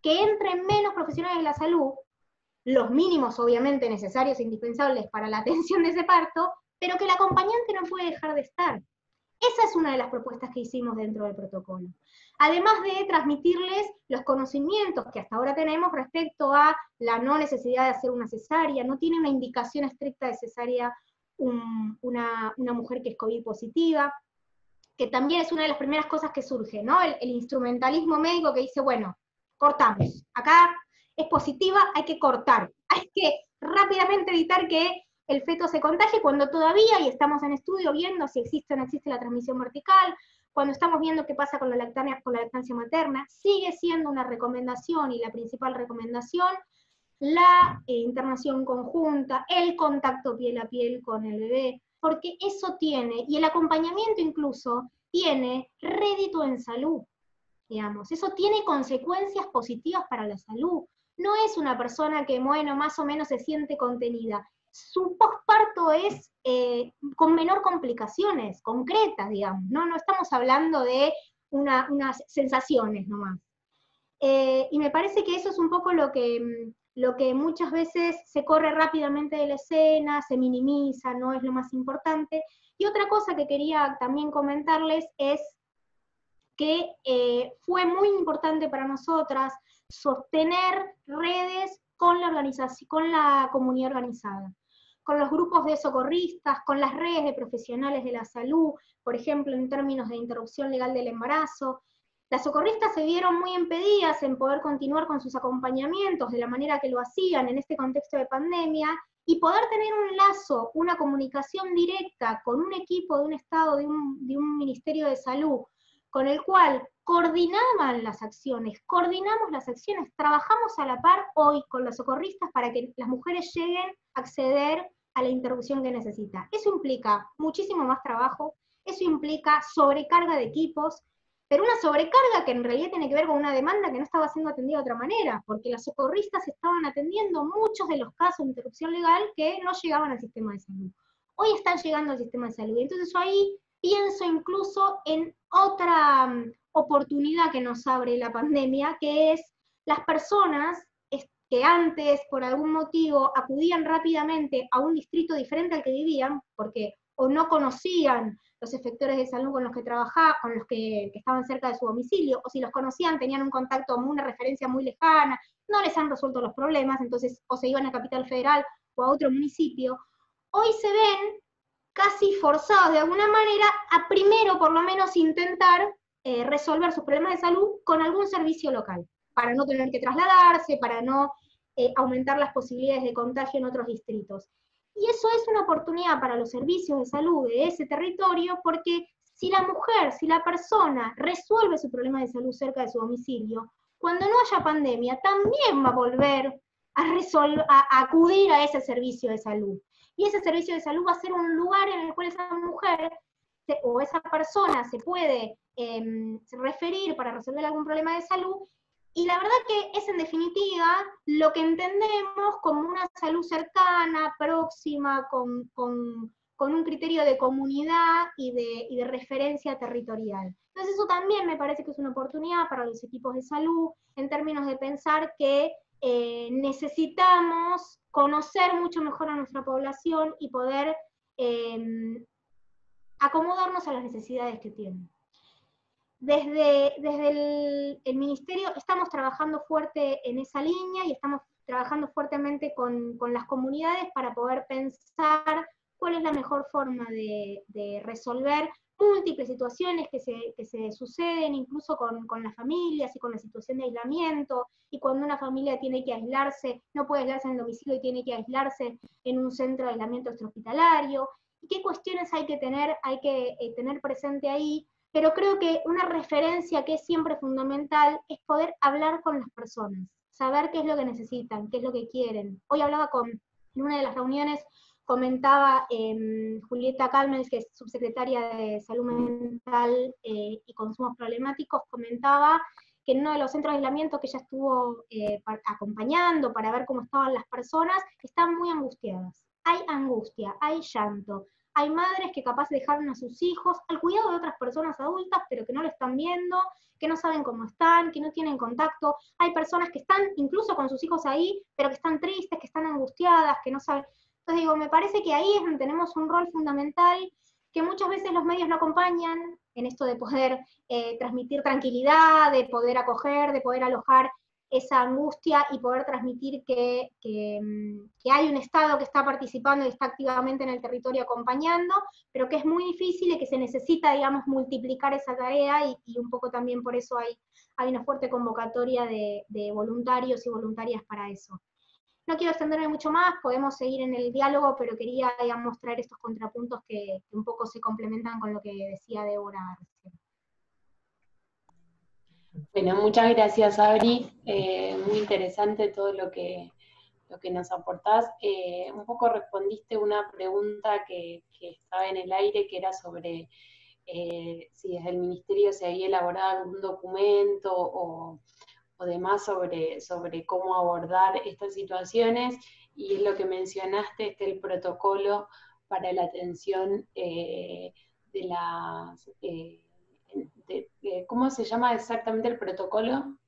Que entren menos profesionales de la salud, los mínimos obviamente necesarios e indispensables para la atención de ese parto, pero que el acompañante no puede dejar de estar. Esa es una de las propuestas que hicimos dentro del protocolo. Además de transmitirles los conocimientos que hasta ahora tenemos respecto a la no necesidad de hacer una cesárea, no tiene una indicación estricta de cesárea una mujer que es COVID positiva, que también es una de las primeras cosas que surge, ¿no? El instrumentalismo médico que dice, bueno, cortamos, acá es positiva, hay que cortar, hay que rápidamente evitar que el feto se contagie, cuando todavía, y estamos en estudio viendo si existe o no existe la transmisión vertical, cuando estamos viendo qué pasa con la lactancia materna, sigue siendo una recomendación, y la principal recomendación, la internación conjunta, el contacto piel a piel con el bebé, porque eso tiene, y el acompañamiento incluso, tiene rédito en salud, digamos, eso tiene consecuencias positivas para la salud. No es una persona que, bueno, más o menos se siente contenida. Su posparto es con menor complicaciones, concretas, digamos, ¿no? No estamos hablando de unas sensaciones nomás. Y me parece que eso es un poco lo que lo que muchas veces se corre rápidamente de la escena, se minimiza, no es lo más importante. Y otra cosa que quería también comentarles es que fue muy importante para nosotras sostener redes con la organización, con la comunidad organizada, con los grupos de socorristas, con las redes de profesionales de la salud, por ejemplo, en términos de interrupción legal del embarazo. Las socorristas se vieron muy impedidas en poder continuar con sus acompañamientos de la manera que lo hacían en este contexto de pandemia, y poder tener un lazo, una comunicación directa con un equipo de un Estado, de un Ministerio de Salud, con el cual coordinamos las acciones, trabajamos a la par hoy con los socorristas para que las mujeres lleguen a acceder a la interrupción que necesitan. Eso implica muchísimo más trabajo, eso implica sobrecarga de equipos, pero una sobrecarga que en realidad tiene que ver con una demanda que no estaba siendo atendida de otra manera, porque las socorristas estaban atendiendo muchos de los casos de interrupción legal que no llegaban al sistema de salud. Hoy están llegando al sistema de salud, entonces yo ahí pienso incluso en otra oportunidad que nos abre la pandemia, que es las personas que antes, por algún motivo, acudían rápidamente a un distrito diferente al que vivían, porque o no conocían los efectores de salud con los que trabajaban, con los que estaban cerca de su domicilio, o si los conocían tenían un contacto, una referencia muy lejana, no les han resuelto los problemas, entonces o se iban a Capital Federal o a otro municipio. Hoy se ven casi forzados de alguna manera a primero por lo menos intentar resolver sus problemas de salud con algún servicio local, para no tener que trasladarse, para no aumentar las posibilidades de contagio en otros distritos. Y eso es una oportunidad para los servicios de salud de ese territorio, porque si la mujer, si la persona resuelve su problema de salud cerca de su domicilio, cuando no haya pandemia, también va a volver a acudir a ese servicio de salud. Y ese servicio de salud va a ser un lugar en el cual esa mujer o esa persona se puede referir para resolver algún problema de salud, y la verdad que es en definitiva lo que entendemos como una salud cercana, próxima, con un criterio de comunidad y de referencia territorial. Entonces eso también me parece que es una oportunidad para los equipos de salud, en términos de pensar que necesitamos conocer mucho mejor a nuestra población y poder acomodarnos a las necesidades que tienen. Desde el Ministerio estamos trabajando fuerte en esa línea y estamos trabajando fuertemente con las comunidades para poder pensar cuál es la mejor forma de resolver múltiples situaciones que se suceden, incluso con las familias y con la situación de aislamiento, y cuando una familia tiene que aislarse, no puede aislarse en el domicilio y tiene que aislarse en un centro de aislamiento extrahospitalario, y qué cuestiones hay que tener presente ahí. Pero creo que una referencia que es siempre fundamental es poder hablar con las personas, saber qué es lo que necesitan, qué es lo que quieren. Hoy hablaba en una de las reuniones, comentaba Julieta Calmels, que es subsecretaria de Salud Mental y Consumos Problemáticos, comentaba que en uno de los centros de aislamiento que ella estuvo acompañando para ver cómo estaban las personas, están muy angustiadas. Hay angustia, hay llanto. Hay madres que capaz dejaron a sus hijos al cuidado de otras personas adultas, pero que no lo están viendo, que no saben cómo están, que no tienen contacto. Hay personas que están incluso con sus hijos ahí, pero que están tristes, que están angustiadas, que no saben. Entonces digo, me parece que ahí es donde tenemos un rol fundamental, que muchas veces los medios no acompañan, en esto de poder transmitir tranquilidad, de poder acoger, de poder alojar esa angustia y poder transmitir que hay un Estado que está participando y está activamente en el territorio acompañando, pero que es muy difícil y que se necesita, digamos, multiplicar esa tarea, y un poco también por eso hay una fuerte convocatoria de voluntarios y voluntarias para eso. No quiero extenderme mucho más, podemos seguir en el diálogo, pero quería, digamos, traer estos contrapuntos que un poco se complementan con lo que decía Débora recién. Bueno, muchas gracias, Abri. Muy interesante todo lo que nos aportás. Un poco respondiste una pregunta que estaba en el aire, que era sobre si desde el Ministerio se había elaborado algún documento o demás sobre cómo abordar estas situaciones, y es lo que mencionaste, el protocolo para la atención de las... ¿cómo se llama exactamente el protocolo?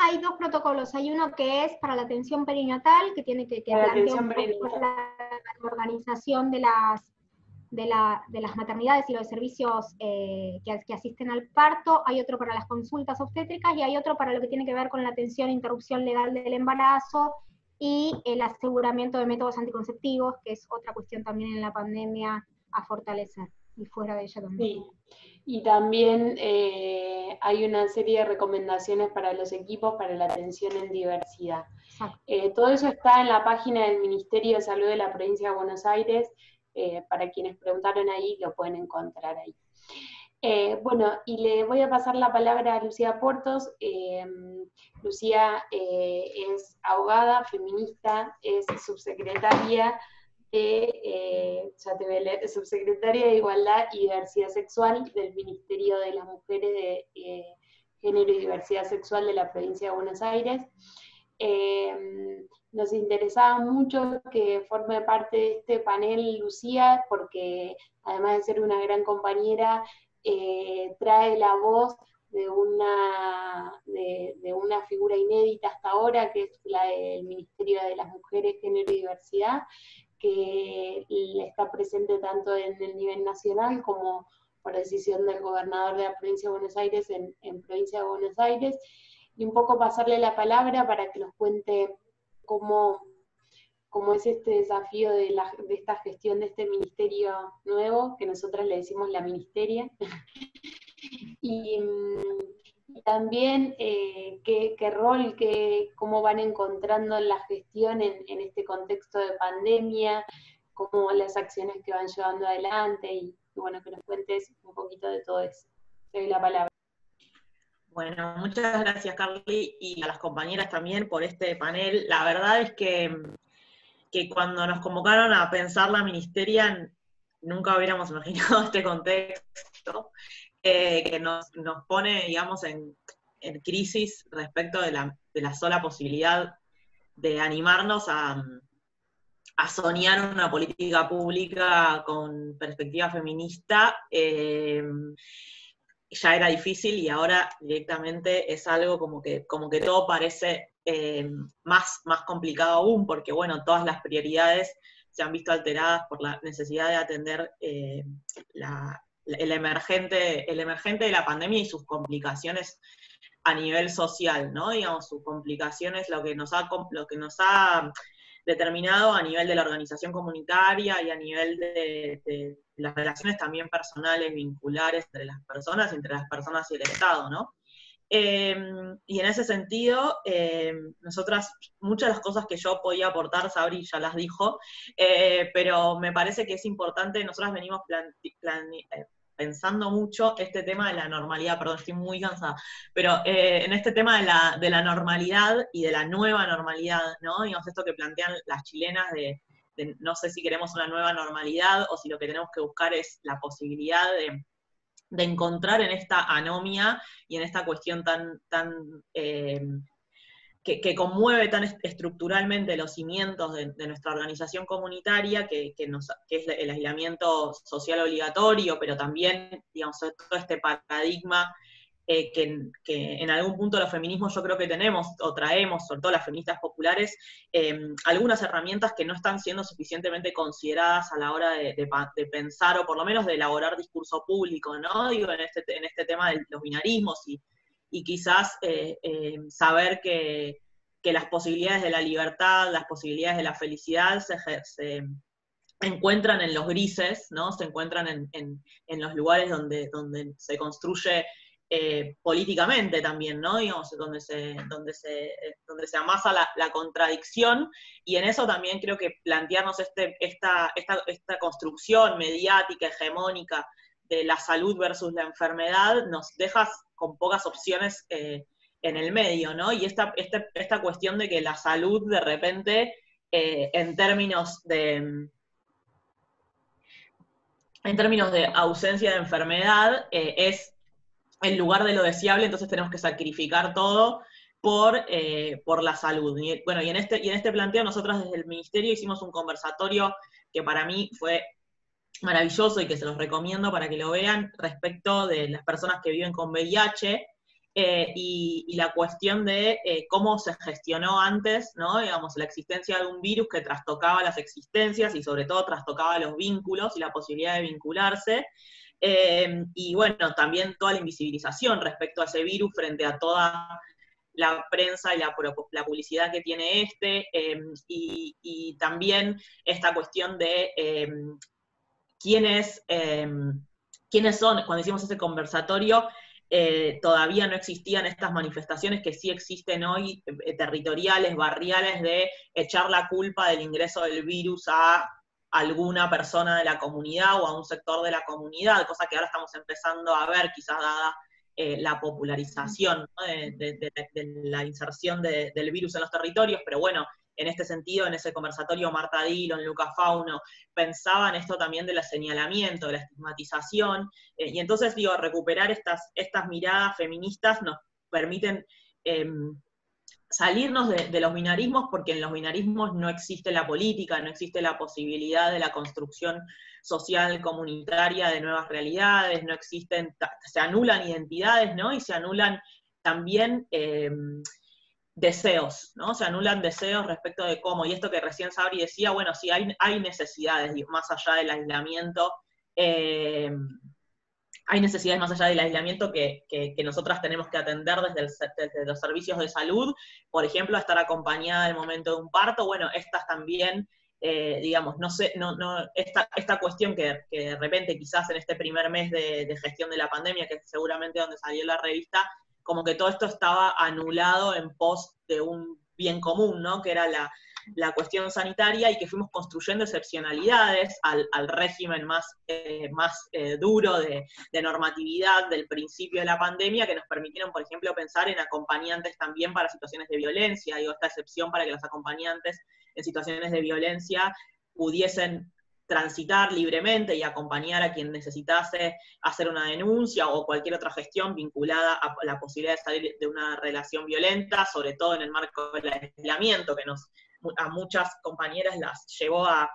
hay dos protocolos. Hay uno que es para la atención perinatal, que tiene que plantear un poco la organización de las maternidades y los servicios que asisten al parto. Hay otro para las consultas obstétricas y hay otro para lo que tiene que ver con la atención e interrupción legal del embarazo y el aseguramiento de métodos anticonceptivos, que es otra cuestión también en la pandemia a fortalecer, y fuera de ella también. Sí, y también hay una serie de recomendaciones para los equipos para la atención en diversidad. Todo eso está en la página del Ministerio de Salud de la Provincia de Buenos Aires. Para quienes preguntaron ahí, lo pueden encontrar ahí. Bueno, y le voy a pasar la palabra a Lucía Portos. Lucía es abogada, feminista, es subsecretaria subsecretaria de Igualdad y Diversidad Sexual del Ministerio de las Mujeres de Género y Diversidad Sexual de la Provincia de Buenos Aires. Nos interesaba mucho que forme parte de este panel Lucía, porque además de ser una gran compañera, trae la voz de una figura inédita hasta ahora, que es la del Ministerio de las Mujeres, Género y Diversidad, que está presente tanto en el nivel nacional como por decisión del gobernador de la Provincia de Buenos Aires en Provincia de Buenos Aires, y un poco pasarle la palabra para que nos cuente cómo es este desafío de esta gestión de este ministerio nuevo, que nosotras le decimos la ministeria, y también qué rol, cómo van encontrando la gestión en este contexto de pandemia, cómo las acciones que van llevando adelante, y bueno, que nos cuentes un poquito de todo eso. Te doy la palabra. Bueno, muchas gracias, Carly, y a las compañeras también por este panel. La verdad es que cuando nos convocaron a pensar la ministeria, nunca hubiéramos imaginado este contexto, que nos pone, digamos, en crisis respecto de la sola posibilidad de animarnos a soñar una política pública con perspectiva feminista. Ya era difícil y ahora directamente es algo como que todo parece más complicado aún, porque bueno, todas las prioridades se han visto alteradas por la necesidad de atender el emergente de la pandemia y sus complicaciones a nivel social, ¿no? Digamos, sus complicaciones, lo que nos ha determinado a nivel de la organización comunitaria y a nivel de las relaciones también personales, vinculares entre las personas y el Estado, ¿no? Y en ese sentido, nosotras, muchas de las cosas que yo podía aportar, Sabri ya las dijo, pero me parece que es importante, nosotras venimos pensando mucho este tema de la normalidad, perdón, estoy muy cansada, pero en este tema de la normalidad y de la nueva normalidad, ¿no? Digamos, esto que plantean las chilenas de no sé si queremos una nueva normalidad o si lo que tenemos que buscar es la posibilidad de encontrar en esta anomia y en esta cuestión que conmueve tan estructuralmente los cimientos de nuestra organización comunitaria, que es el aislamiento social obligatorio, pero también, digamos, todo este paradigma que en algún punto los feminismos yo creo que tenemos, o traemos, sobre todo las feministas populares, algunas herramientas que no están siendo suficientemente consideradas a la hora de pensar, o por lo menos de elaborar discurso público, ¿no? Digo, en este tema de los binarismos, y quizás saber que las posibilidades de la libertad, las posibilidades de la felicidad se encuentran en los grises, ¿no? Se encuentran en los lugares donde se construye políticamente también, ¿no? Digamos, donde se amasa la contradicción, y en eso también creo que plantearnos esta construcción mediática, hegemónica, de la salud versus la enfermedad, nos deja con pocas opciones en el medio, ¿no? Y esta cuestión de que la salud de repente, en términos de ausencia de enfermedad, es el lugar de lo deseable, entonces tenemos que sacrificar todo por la salud. Y en este planteo nosotros desde el Ministerio hicimos un conversatorio que para mí fue maravilloso y que se los recomiendo para que lo vean, respecto de las personas que viven con VIH, y la cuestión de cómo se gestionó antes, ¿no? Digamos, la existencia de un virus que trastocaba las existencias y sobre todo trastocaba los vínculos y la posibilidad de vincularse. Y bueno, también toda la invisibilización respecto a ese virus frente a toda la prensa y la publicidad que tiene y también esta cuestión de quiénes son, cuando hicimos ese conversatorio, todavía no existían estas manifestaciones que sí existen hoy, territoriales, barriales, de echar la culpa del ingreso del virus a alguna persona de la comunidad o a un sector de la comunidad, cosa que ahora estamos empezando a ver, quizás dada la popularización, ¿no? de la inserción del virus en los territorios, pero bueno, en este sentido, en ese conversatorio, Marta Dillon, Luca Fauno, pensaban esto también del señalamiento, de la estigmatización, y entonces, digo, recuperar estas miradas feministas nos permiten salirnos de los binarismos, porque en los binarismos no existe la política, no existe la posibilidad de la construcción social, comunitaria, de nuevas realidades, no existen, se anulan identidades, ¿no? Y se anulan también deseos, ¿no? Se anulan deseos respecto de cómo, y esto que recién Sabri decía, bueno, sí, hay necesidades, más allá del aislamiento, hay necesidades más allá del aislamiento que nosotras tenemos que atender desde los servicios de salud, por ejemplo, a estar acompañada en el momento de un parto, bueno, estas también, digamos, esta cuestión que de repente quizás en este primer mes de gestión de la pandemia, que es seguramente donde salió la revista, como que todo esto estaba anulado en pos de un bien común, ¿no? Que era la cuestión sanitaria, y que fuimos construyendo excepcionalidades al régimen más duro de normatividad del principio de la pandemia, que nos permitieron, por ejemplo, pensar en acompañantes también para situaciones de violencia, digo, esta excepción para que los acompañantes en situaciones de violencia pudiesen transitar libremente y acompañar a quien necesitase hacer una denuncia o cualquier otra gestión vinculada a la posibilidad de salir de una relación violenta, sobre todo en el marco del aislamiento, que a muchas compañeras las llevó a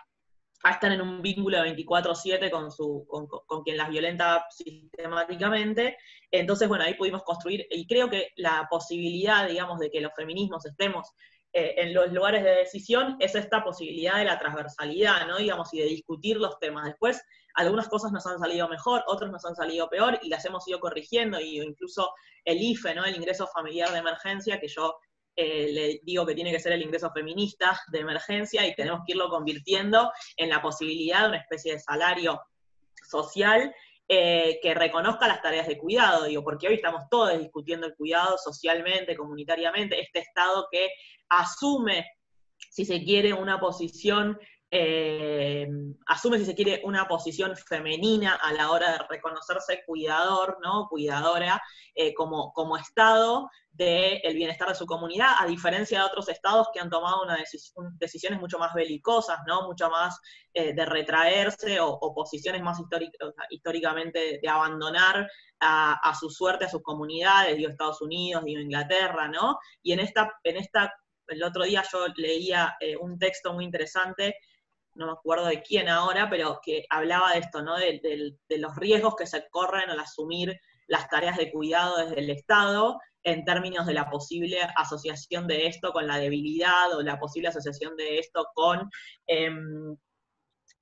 estar en un vínculo de 24/7 con quien las violenta sistemáticamente. Entonces, bueno, ahí pudimos construir, y creo que la posibilidad, digamos, de que los feminismos estemos en los lugares de decisión es esta posibilidad de la transversalidad, ¿no? Digamos, y de discutir los temas. Después, algunas cosas nos han salido mejor, otras nos han salido peor, y las hemos ido corrigiendo, y incluso el IFE, ¿no? El ingreso familiar de emergencia, que yo le digo que tiene que ser el ingreso feminista de emergencia, y tenemos que irlo convirtiendo en la posibilidad de una especie de salario social que reconozca las tareas de cuidado, digo, porque hoy estamos todos discutiendo el cuidado socialmente, comunitariamente, este Estado que asume, si se quiere, una posición femenina a la hora de reconocerse cuidador, ¿no? Cuidadora, como Estado del bienestar de su comunidad, a diferencia de otros estados que han tomado decisiones mucho más belicosas, ¿no? Mucho más de retraerse o posiciones más históricamente de abandonar a su suerte, a sus comunidades, digo, Estados Unidos, digo, Inglaterra, ¿no? Y el otro día yo leía un texto muy interesante, no me acuerdo de quién ahora, pero que hablaba de esto, ¿no? De los riesgos que se corren al asumir las tareas de cuidado desde el Estado, en términos de la posible asociación de esto con la debilidad, o la posible asociación de esto con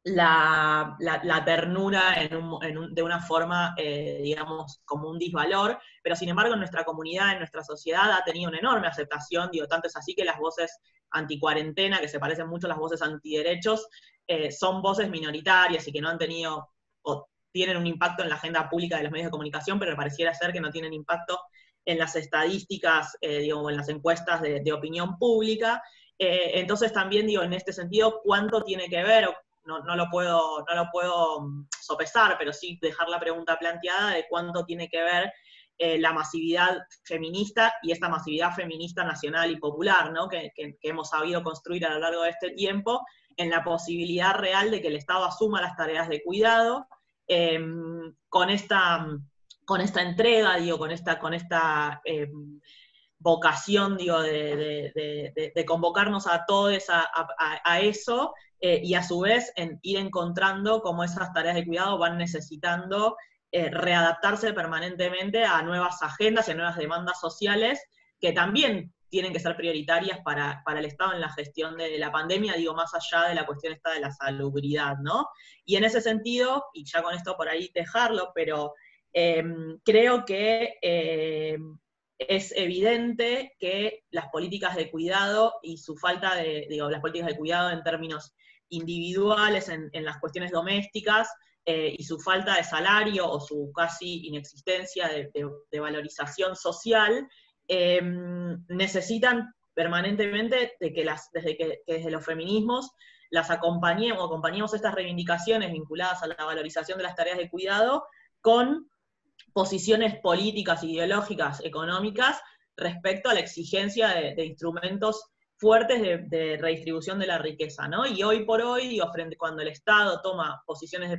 la ternura de una forma, digamos, como un disvalor, pero sin embargo en nuestra comunidad, en nuestra sociedad, ha tenido una enorme aceptación, digo, tanto es así que las voces anticuarentena, que se parecen mucho a las voces antiderechos, son voces minoritarias y que no han tenido, o tienen un impacto en la agenda pública de los medios de comunicación, pero pareciera ser que no tienen impacto en las estadísticas, digo, en las encuestas de opinión pública. Entonces también, digo, en este sentido, ¿cuánto tiene que ver? No lo puedo sopesar, pero sí dejar la pregunta planteada de cuánto tiene que ver la masividad feminista y esta masividad feminista nacional y popular, ¿no? que hemos sabido construir a lo largo de este tiempo, en la posibilidad real de que el Estado asuma las tareas de cuidado, con esta entrega, digo, con esta vocación, digo, de convocarnos a todos a eso, y a su vez ir encontrando cómo esas tareas de cuidado van necesitando readaptarse permanentemente a nuevas agendas y a nuevas demandas sociales que también tienen que ser prioritarias para el Estado en la gestión de la pandemia, digo, más allá de la cuestión esta de la salubridad, ¿no? Y en ese sentido, y ya con esto por ahí dejarlo, pero creo que es evidente que las políticas de cuidado y su falta de, digo, las políticas de cuidado en términos individuales, en las cuestiones domésticas, y su falta de salario o su casi inexistencia de valorización social, necesitan permanentemente de que desde los feminismos las acompañemos estas reivindicaciones vinculadas a la valorización de las tareas de cuidado con posiciones políticas, ideológicas, económicas, respecto a la exigencia de instrumentos fuertes de redistribución de la riqueza, ¿no? Y hoy por hoy, digo, cuando el Estado toma posiciones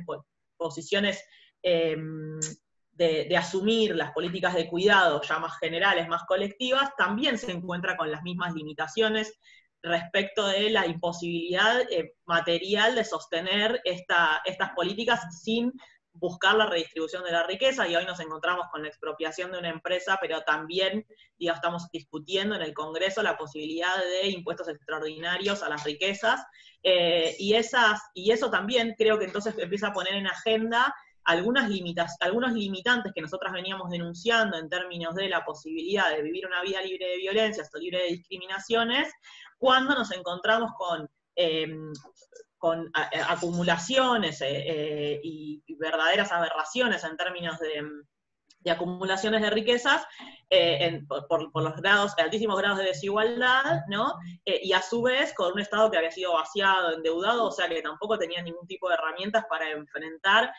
de asumir las políticas de cuidado ya más generales, más colectivas, también se encuentra con las mismas limitaciones respecto de la imposibilidad material de sostener estas políticas sin buscar la redistribución de la riqueza, y hoy nos encontramos con la expropiación de una empresa, pero también, digamos, estamos discutiendo en el Congreso la posibilidad de impuestos extraordinarios a las riquezas, y eso también creo que entonces empieza a poner en agenda algunos limitantes que nosotras veníamos denunciando en términos de la posibilidad de vivir una vida libre de violencias o libre de discriminaciones, cuando nos encontramos con acumulaciones y verdaderas aberraciones en términos de acumulaciones de riquezas por los altísimos grados de desigualdad, ¿no? Y a su vez con un Estado que había sido vaciado, endeudado, o sea que tampoco tenía ningún tipo de herramientas para enfrentar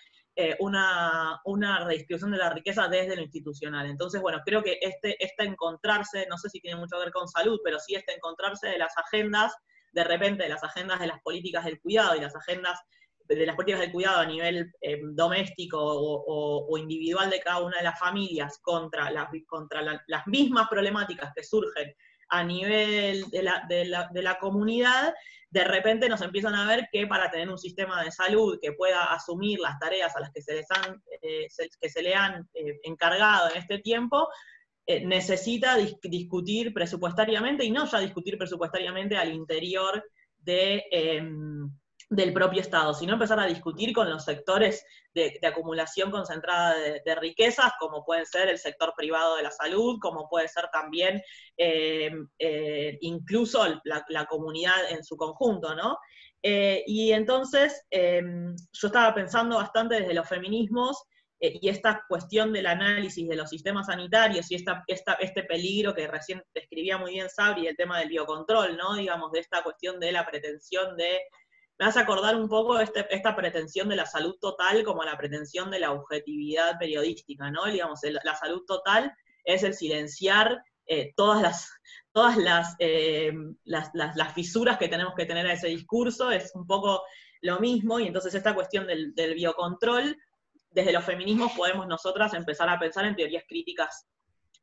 una redistribución de la riqueza desde lo institucional. Entonces, bueno, creo que este encontrarse, no sé si tiene mucho que ver con salud, pero sí encontrarse de las agendas, de repente de las agendas de las políticas del cuidado y las agendas de las políticas del cuidado a nivel doméstico o individual de cada una de las familias contra las mismas problemáticas que surgen a nivel de la comunidad, de repente nos empiezan a ver que para tener un sistema de salud que pueda asumir las tareas a las que se le han encargado en este tiempo, necesita discutir presupuestariamente, y no ya discutir presupuestariamente al interior del propio Estado, sino empezar a discutir con los sectores de acumulación concentrada de riquezas, como puede ser el sector privado de la salud, como puede ser también incluso la comunidad en su conjunto, ¿no? Y entonces yo estaba pensando bastante desde los feminismos, y esta cuestión del análisis de los sistemas sanitarios y este peligro que recién describía muy bien Sabri, el tema del biocontrol, ¿no? Digamos, de esta cuestión de la pretensión me hace acordar un poco esta pretensión de la salud total como la pretensión de la objetividad periodística, ¿no? Digamos, la salud total es el silenciar todas las fisuras que tenemos que tener a ese discurso, es un poco lo mismo, y entonces esta cuestión del biocontrol, desde los feminismos podemos nosotras empezar a pensar en teorías críticas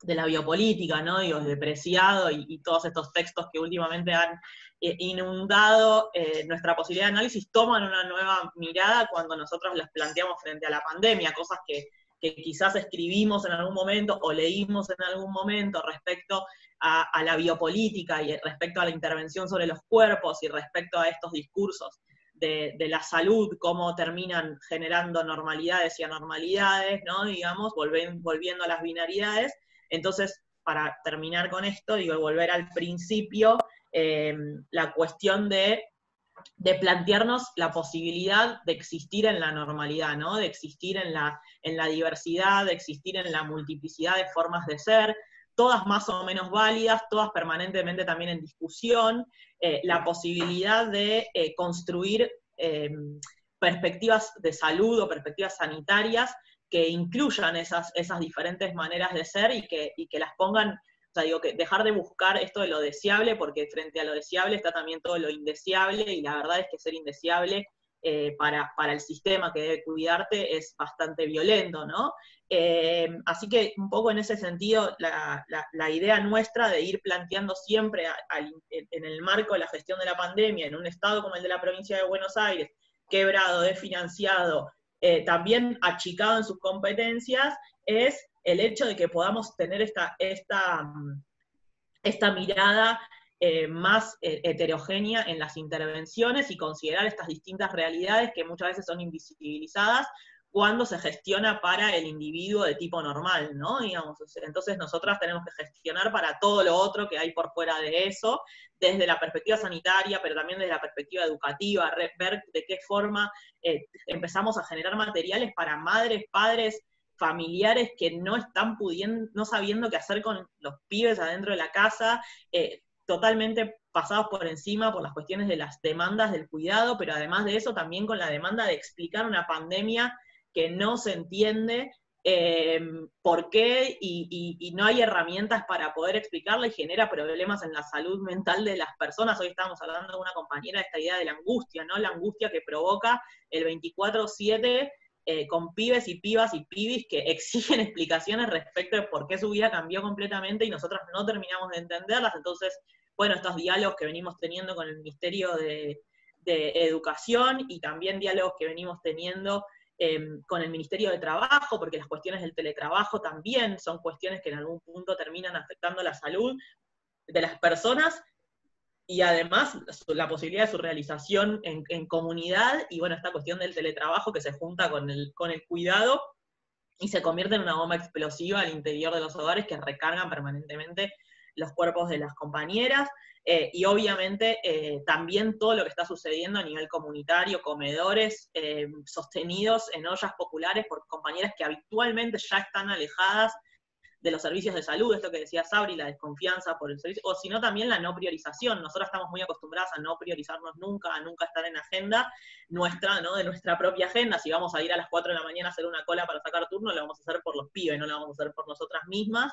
de la biopolítica, ¿no? Digo, de Preciado y todos estos textos que últimamente han inundado nuestra posibilidad de análisis, toman una nueva mirada cuando nosotros las planteamos frente a la pandemia, cosas que quizás escribimos en algún momento o leímos en algún momento respecto a la biopolítica y respecto a la intervención sobre los cuerpos y respecto a estos discursos de la salud, cómo terminan generando normalidades y anormalidades, ¿no? Digamos, volviendo a las binaridades. Entonces, para terminar con esto, digo, volver al principio, la cuestión de plantearnos la posibilidad de existir en la normalidad, ¿no? De existir en la diversidad, de existir en la multiplicidad de formas de ser, todas más o menos válidas, todas permanentemente también en discusión, la posibilidad de construir perspectivas de salud o perspectivas sanitarias que incluyan esas diferentes maneras de ser y que las pongan, o sea, digo, que dejar de buscar esto de lo deseable, porque frente a lo deseable está también todo lo indeseable, y la verdad es que ser indeseable para el sistema que debe cuidarte es bastante violento, ¿no? Así que un poco en ese sentido la idea nuestra de ir planteando siempre en el marco de la gestión de la pandemia, en un estado como el de la provincia de Buenos Aires, quebrado, desfinanciado, también achicado en sus competencias, es el hecho de que podamos tener esta mirada más heterogénea en las intervenciones y considerar estas distintas realidades que muchas veces son invisibilizadas cuando se gestiona para el individuo de tipo normal, ¿no? Digamos, entonces nosotras tenemos que gestionar para todo lo otro que hay por fuera de eso, desde la perspectiva sanitaria, pero también desde la perspectiva educativa, ver de qué forma empezamos a generar materiales para madres, padres, familiares que no están pudiendo, no sabiendo qué hacer con los pibes adentro de la casa, totalmente pasados por encima por las cuestiones de las demandas del cuidado, pero además de eso también con la demanda de explicar una pandemia que no se entiende por qué y no hay herramientas para poder explicarla y genera problemas en la salud mental de las personas. Hoy estábamos hablando de una compañera de esta idea de la angustia, ¿no? La angustia que provoca el 24/7 con pibes y pibas y pibis que exigen explicaciones respecto de por qué su vida cambió completamente y nosotras no terminamos de entenderlas. Entonces, bueno, estos diálogos que venimos teniendo con el Ministerio de Educación y también diálogos que venimos teniendo con el Ministerio de Trabajo, porque las cuestiones del teletrabajo también son cuestiones que en algún punto terminan afectando la salud de las personas y además la posibilidad de su realización en comunidad, y bueno, esta cuestión del teletrabajo que se junta con el cuidado y se convierte en una bomba explosiva al interior de los hogares que recargan permanentemente los cuerpos de las compañeras, y obviamente también todo lo que está sucediendo a nivel comunitario, comedores sostenidos en ollas populares por compañeras que habitualmente ya están alejadas de los servicios de salud, esto que decía Sabri, la desconfianza por el servicio, o sino también la no priorización. Nosotros estamos muy acostumbradas a no priorizarnos nunca, a nunca estar en agenda nuestra, ¿no? De nuestra propia agenda. Si vamos a ir a las 4 de la mañana a hacer una cola para sacar turno, lo vamos a hacer por los pibes, no lo vamos a hacer por nosotras mismas.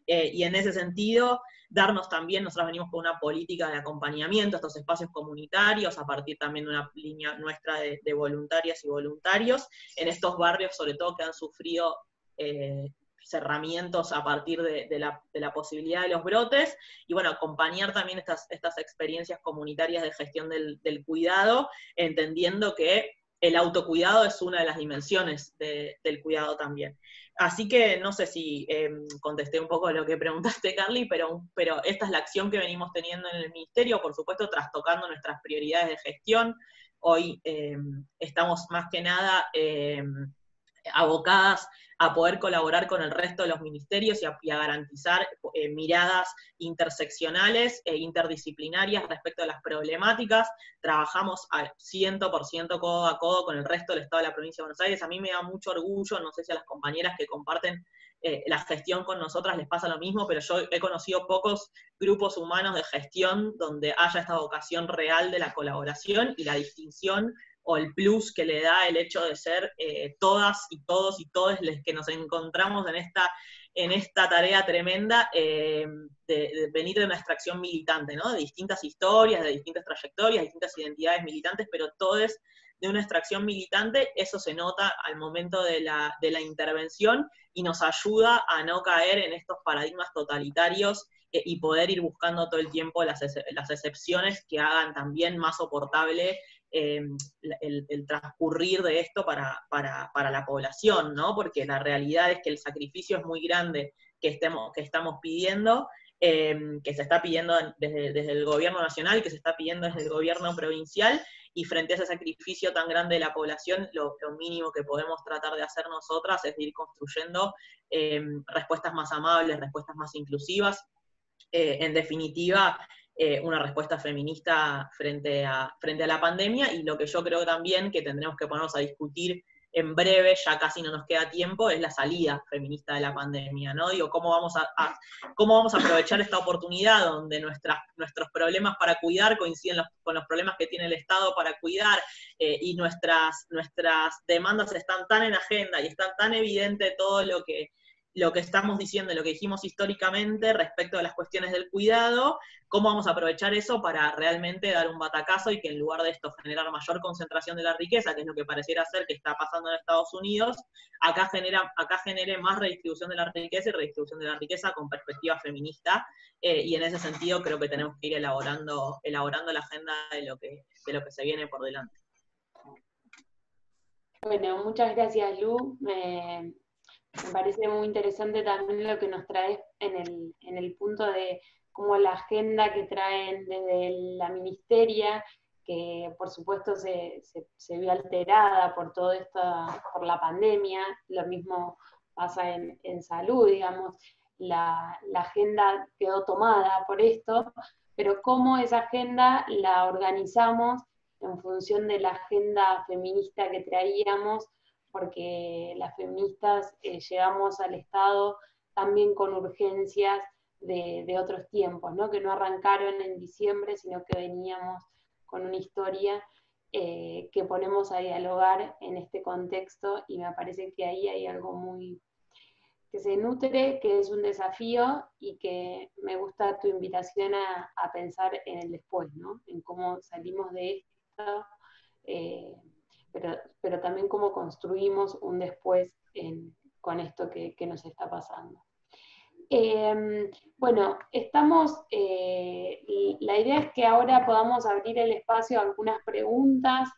Y en ese sentido, darnos también, nosotros venimos con una política de acompañamiento a estos espacios comunitarios, a partir también de una línea nuestra de voluntarias y voluntarios, en estos barrios, sobre todo, que han sufrido cerramientos a partir de la posibilidad de los brotes, y bueno, acompañar también estas experiencias comunitarias de gestión del cuidado, entendiendo que el autocuidado es una de las dimensiones del cuidado también. Así que no sé si contesté un poco lo que preguntaste, Carly, pero esta es la acción que venimos teniendo en el Ministerio, por supuesto trastocando nuestras prioridades de gestión. Hoy estamos más que nada abocadas a poder colaborar con el resto de los ministerios y a garantizar miradas interseccionales e interdisciplinarias respecto a las problemáticas. Trabajamos al 100% codo a codo con el resto del Estado de la Provincia de Buenos Aires. A mí me da mucho orgullo, no sé si a las compañeras que comparten la gestión con nosotras les pasa lo mismo, pero yo he conocido pocos grupos humanos de gestión donde haya esta vocación real de la colaboración y la distinción o el plus que le da el hecho de ser todas y todos y todes los que nos encontramos en esta tarea tremenda de venir de una extracción militante, ¿no? De distintas historias, de distintas trayectorias, distintas identidades militantes, pero todos de una extracción militante. Eso se nota al momento de la intervención y nos ayuda a no caer en estos paradigmas totalitarios y poder ir buscando todo el tiempo las excepciones que hagan también más soportable el transcurrir de esto para la población, ¿no? Porque la realidad es que el sacrificio es muy grande que estamos pidiendo, que se está pidiendo desde el gobierno nacional, que se está pidiendo desde el gobierno provincial, y frente a ese sacrificio tan grande de la población, lo mínimo que podemos tratar de hacer nosotras es ir construyendo respuestas más amables, respuestas más inclusivas, en definitiva, una respuesta feminista frente a la pandemia, y lo que yo creo también que tendremos que ponernos a discutir en breve, ya casi no nos queda tiempo, es la salida feminista de la pandemia, ¿no? Digo, ¿cómo vamos a aprovechar esta oportunidad donde nuestros problemas para cuidar coinciden con los problemas que tiene el Estado para cuidar, y nuestras demandas están tan en agenda y está tan evidente todo lo que estamos diciendo, lo que dijimos históricamente respecto a las cuestiones del cuidado? ¿Cómo vamos a aprovechar eso para realmente dar un batacazo y que en lugar de esto generar mayor concentración de la riqueza, que es lo que pareciera ser que está pasando en Estados Unidos, acá genere más redistribución de la riqueza y redistribución de la riqueza con perspectiva feminista? Y en ese sentido creo que tenemos que ir elaborando la agenda de lo que se viene por delante. Bueno, muchas gracias, Lu. Me parece muy interesante también lo que nos traes en el punto de cómo la agenda que traen desde la ministeria, que por supuesto se vio alterada por todo esto, por la pandemia, lo mismo pasa en salud, digamos, la agenda quedó tomada por esto, pero cómo esa agenda la organizamos en función de la agenda feminista que traíamos, porque las feministas llegamos al Estado también con urgencias de otros tiempos, ¿no? Que no arrancaron en diciembre, sino que veníamos con una historia que ponemos a dialogar en este contexto, y me parece que ahí hay algo muy que se nutre, que es un desafío, y que me gusta tu invitación a pensar en el después, ¿no? En cómo salimos de esto, eh, pero también cómo construimos un después con esto que nos está pasando. Bueno, la idea es que ahora podamos abrir el espacio a algunas preguntas.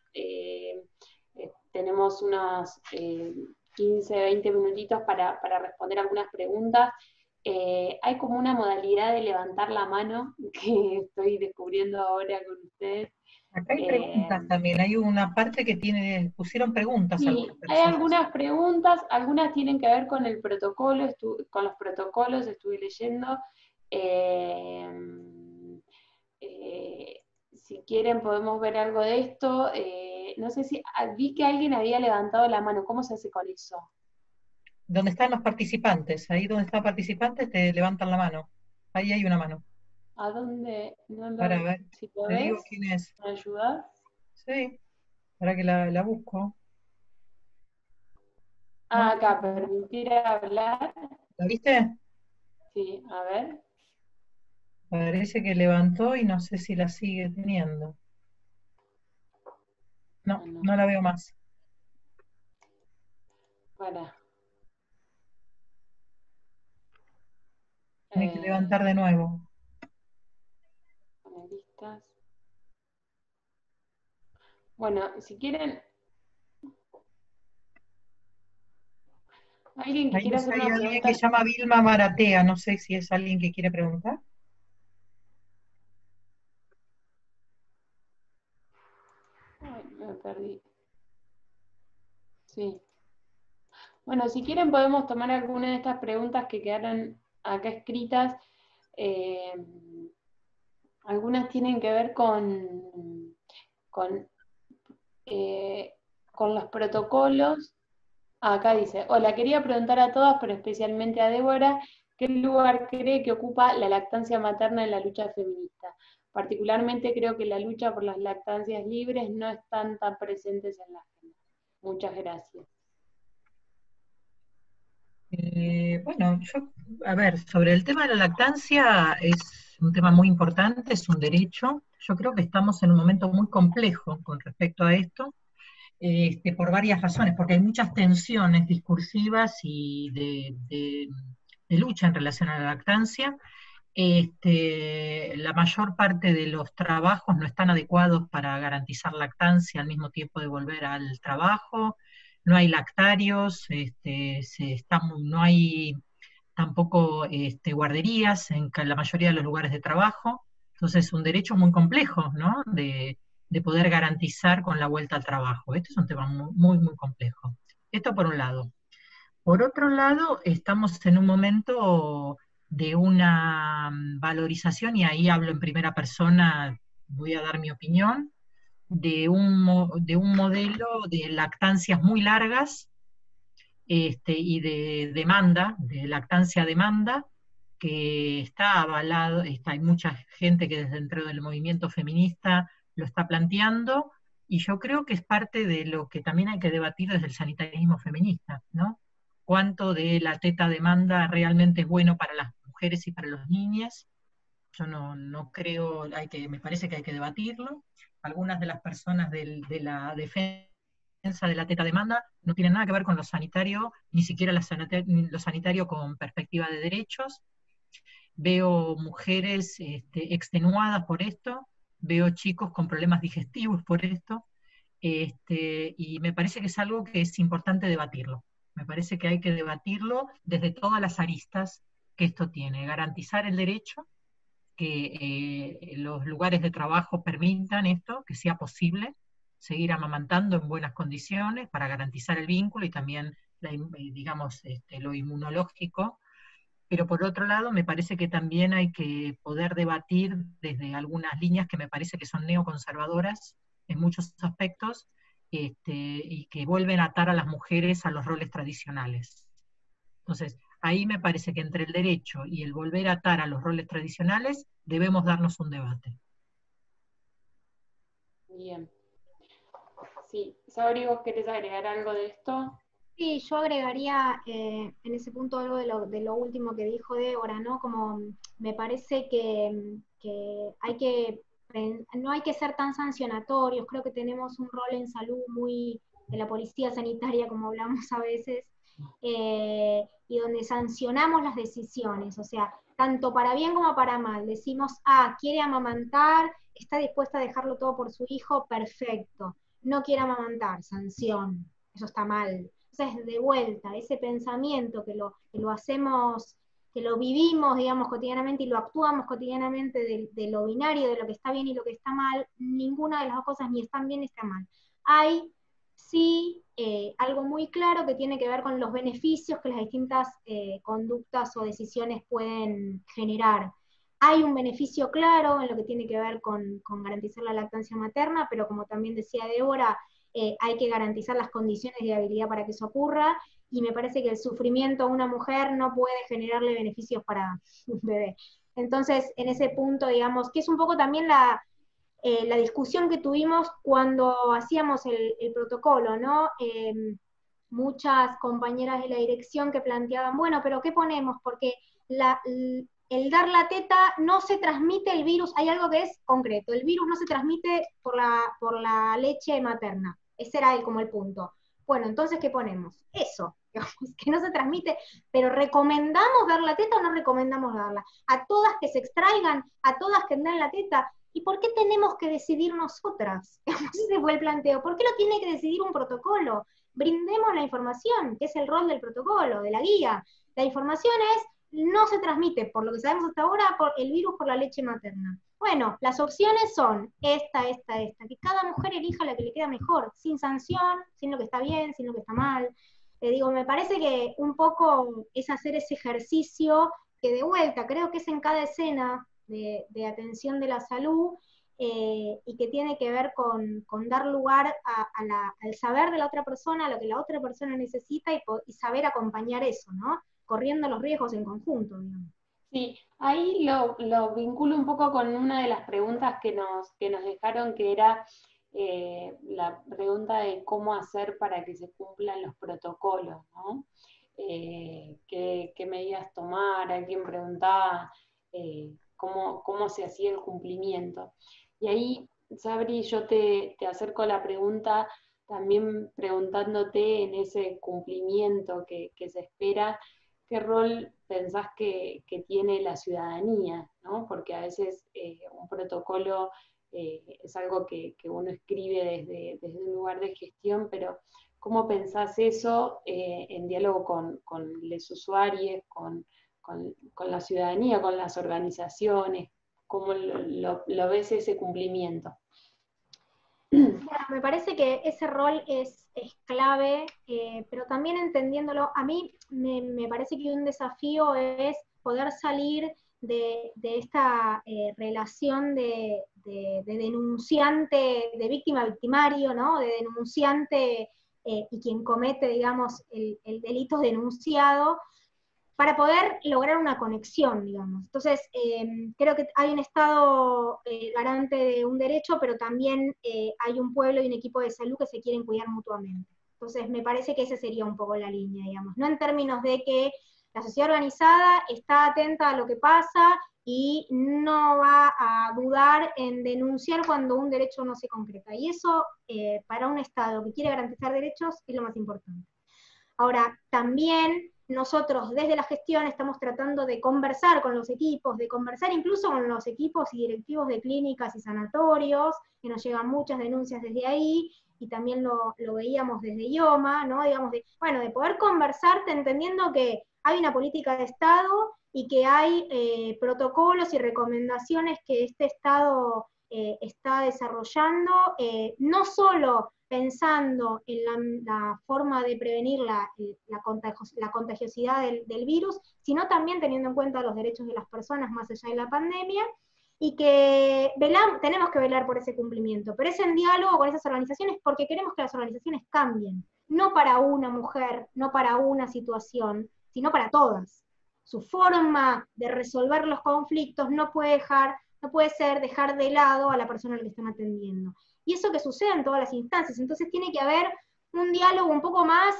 Tenemos unos 15, 20 minutitos para responder algunas preguntas. Hay como una modalidad de levantar la mano que estoy descubriendo ahora con ustedes. Acá hay preguntas también, hay una parte que pusieron preguntas Sí, algunas hay personas. algunas preguntas, algunas tienen que ver con el protocolo, con los protocolos, estuve leyendo. Eh, si quieren podemos ver algo de esto. No sé si vi que alguien había levantado la mano, ¿cómo se hace con eso? ¿Dónde están los participantes? Ahí donde están participantes te levantan la mano. Ahí hay una mano. ¿A dónde? Para ver, Si lo te digo ves, quién es. ¿me ayudas? Sí, para que la busco. Ah, acá, permitir hablar. ¿La viste? Sí, a ver. Parece que levantó y no sé si la sigue teniendo. No, Bueno, no la veo más. para. Tiene que levantar de nuevo. Panelistas. Bueno, si quieren, alguien que Ahí no quiera sé, hacer hay una alguien que pregunta. se llama Vilma Maratea. No sé si es alguien que quiere preguntar. Ay, me perdí. Sí. Bueno, si quieren podemos tomar alguna de estas preguntas que quedaron acá escritas. Eh, Algunas tienen que ver con, con los protocolos. Acá dice, hola, quería preguntar a todas, pero especialmente a Débora, ¿qué lugar cree que ocupa la lactancia materna en la lucha feminista? Particularmente creo que la lucha por las lactancias libres no están tan presentes en la agenda. Muchas gracias. Bueno, a ver, sobre el tema de la lactancia es un tema muy importante, es un derecho. Yo creo que estamos en un momento muy complejo con respecto a esto, por varias razones, porque hay muchas tensiones discursivas y de lucha en relación a la lactancia. La mayor parte de los trabajos no están adecuados para garantizar lactancia al mismo tiempo de volver al trabajo. No hay lactarios, no hay tampoco guarderías en la mayoría de los lugares de trabajo. Entonces, es un derecho muy complejo, ¿no? De poder garantizar con la vuelta al trabajo. Este es un tema muy, muy, muy complejo. Esto por un lado. Por otro lado, estamos en un momento de una valorización, y ahí hablo en primera persona, voy a dar mi opinión, de un modelo de lactancias muy largas, y de demanda, de lactancia demanda, que está avalado, hay mucha gente que desde dentro del movimiento feminista lo está planteando, y yo creo que es parte de lo que también hay que debatir desde el sanitarismo feminista, ¿no? Cuánto de la teta demanda realmente es bueno para las mujeres y para los niños. Yo no creo, me parece que hay que debatirlo. Algunas de las personas de la defensa de la teta demanda no tienen nada que ver con lo sanitario, ni siquiera lo sanitario con perspectiva de derechos. Veo mujeres extenuadas por esto, veo chicos con problemas digestivos por esto. y me parece que es algo que es importante debatirlo. Me parece que hay que debatirlo desde todas las aristas que esto tiene. Garantizar el derecho, que los lugares de trabajo permitan esto, que sea posible seguir amamantando en buenas condiciones para garantizar el vínculo y también, digamos, lo inmunológico. Pero por otro lado, me parece que también hay que poder debatir desde algunas líneas que me parece que son neoconservadoras en muchos aspectos, y que vuelven a atar a las mujeres a los roles tradicionales. Entonces, ahí me parece que entre el derecho y el volver a atar a los roles tradicionales, debemos darnos un debate. Bien. Sí, Sabri, ¿vos querés agregar algo de esto? Sí, yo agregaría en ese punto algo de lo último que dijo Débora, ¿no? Como me parece que no hay que ser tan sancionatorios, creo que tenemos un rol en salud muy de la policía sanitaria, como hablamos a veces, y donde sancionamos las decisiones, o sea, tanto para bien como para mal. Decimos, quiere amamantar, está dispuesta a dejarlo todo por su hijo, perfecto. No quiere amamantar, sanción, eso está mal. Entonces, de vuelta, ese pensamiento que lo hacemos, que lo vivimos, digamos, cotidianamente y lo actuamos cotidianamente de lo binario, de lo que está bien y lo que está mal, ninguna de las dos cosas ni están bien ni está mal. Hay sí algo muy claro que tiene que ver con los beneficios que las distintas conductas o decisiones pueden generar. Hay un beneficio claro en lo que tiene que ver con garantizar la lactancia materna, pero como también decía Débora, hay que garantizar las condiciones de habilidad para que eso ocurra, y me parece que el sufrimiento a una mujer no puede generarle beneficios para un bebé. Entonces, en ese punto, digamos, que es un poco también la discusión que tuvimos cuando hacíamos el protocolo, ¿no? Muchas compañeras de la dirección que planteaban, bueno, pero ¿qué ponemos? Porque el dar la teta no se transmite el virus, hay algo que es concreto, el virus no se transmite por la leche materna, ese era como el punto. Bueno, entonces, ¿qué ponemos? Eso, digamos, que no se transmite, pero ¿recomendamos dar la teta o no recomendamos darla? A todas que se extraigan, a todas que den la teta. ¿Y por qué tenemos que decidir nosotras? Ese fue el planteo. ¿Por qué lo tiene que decidir un protocolo? Brindemos la información, que es el rol del protocolo, de la guía. La información es, no se transmite, por lo que sabemos hasta ahora, por el virus por la leche materna. Bueno, las opciones son esta, que cada mujer elija la que le queda mejor, sin sanción, sin lo que está bien, sin lo que está mal. Me parece que un poco es hacer ese ejercicio que de vuelta, creo que es en cada escena de atención de la salud, y que tiene que ver con dar lugar al saber de la otra persona, a lo que la otra persona necesita y saber acompañar eso, ¿no? Corriendo los riesgos en conjunto, digamos. Sí, ahí lo vinculo un poco con una de las preguntas que nos dejaron, que era la pregunta de cómo hacer para que se cumplan los protocolos, ¿no? Qué medidas tomar, alguien preguntaba cómo se hacía el cumplimiento. Y ahí, Sabri, yo te acerco la pregunta también preguntándote en ese cumplimiento que se espera, ¿qué rol pensás que tiene la ciudadanía? ¿No? Porque a veces un protocolo es algo que uno escribe desde un lugar de gestión, pero ¿cómo pensás eso en diálogo con los usuarios, con la ciudadanía, con las organizaciones? ¿Cómo lo ves ese cumplimiento? Bueno, me parece que ese rol es clave, pero también entendiéndolo, a mí me parece que un desafío es poder salir de esta relación de denunciante, de víctima-victimario, ¿no? De denunciante y quien comete, digamos, el delito denunciado, para poder lograr una conexión, digamos. Entonces, creo que hay un Estado garante de un derecho, pero también hay un pueblo y un equipo de salud que se quieren cuidar mutuamente. Entonces, me parece que esa sería un poco la línea, digamos. No en términos de que la sociedad organizada está atenta a lo que pasa y no va a dudar en denunciar cuando un derecho no se concreta. Y eso, para un Estado que quiere garantizar derechos, es lo más importante. Ahora, también nosotros desde la gestión estamos tratando de conversar con los equipos, de conversar incluso con los equipos y directivos de clínicas y sanatorios, que nos llegan muchas denuncias desde ahí, y también lo veíamos desde IOMA, ¿no? Digamos, de poder conversar entendiendo que hay una política de Estado y que hay protocolos y recomendaciones que este Estado está desarrollando, no solo pensando en la forma de prevenir la contagiosidad del virus, sino también teniendo en cuenta los derechos de las personas más allá de la pandemia, y que tenemos que velar por ese cumplimiento, pero es en diálogo con esas organizaciones porque queremos que las organizaciones cambien, no para una mujer, no para una situación, sino para todas. Su forma de resolver los conflictos no puede ser dejar de lado a la persona a la que están atendiendo. Y eso que sucede en todas las instancias, entonces tiene que haber un diálogo un poco más,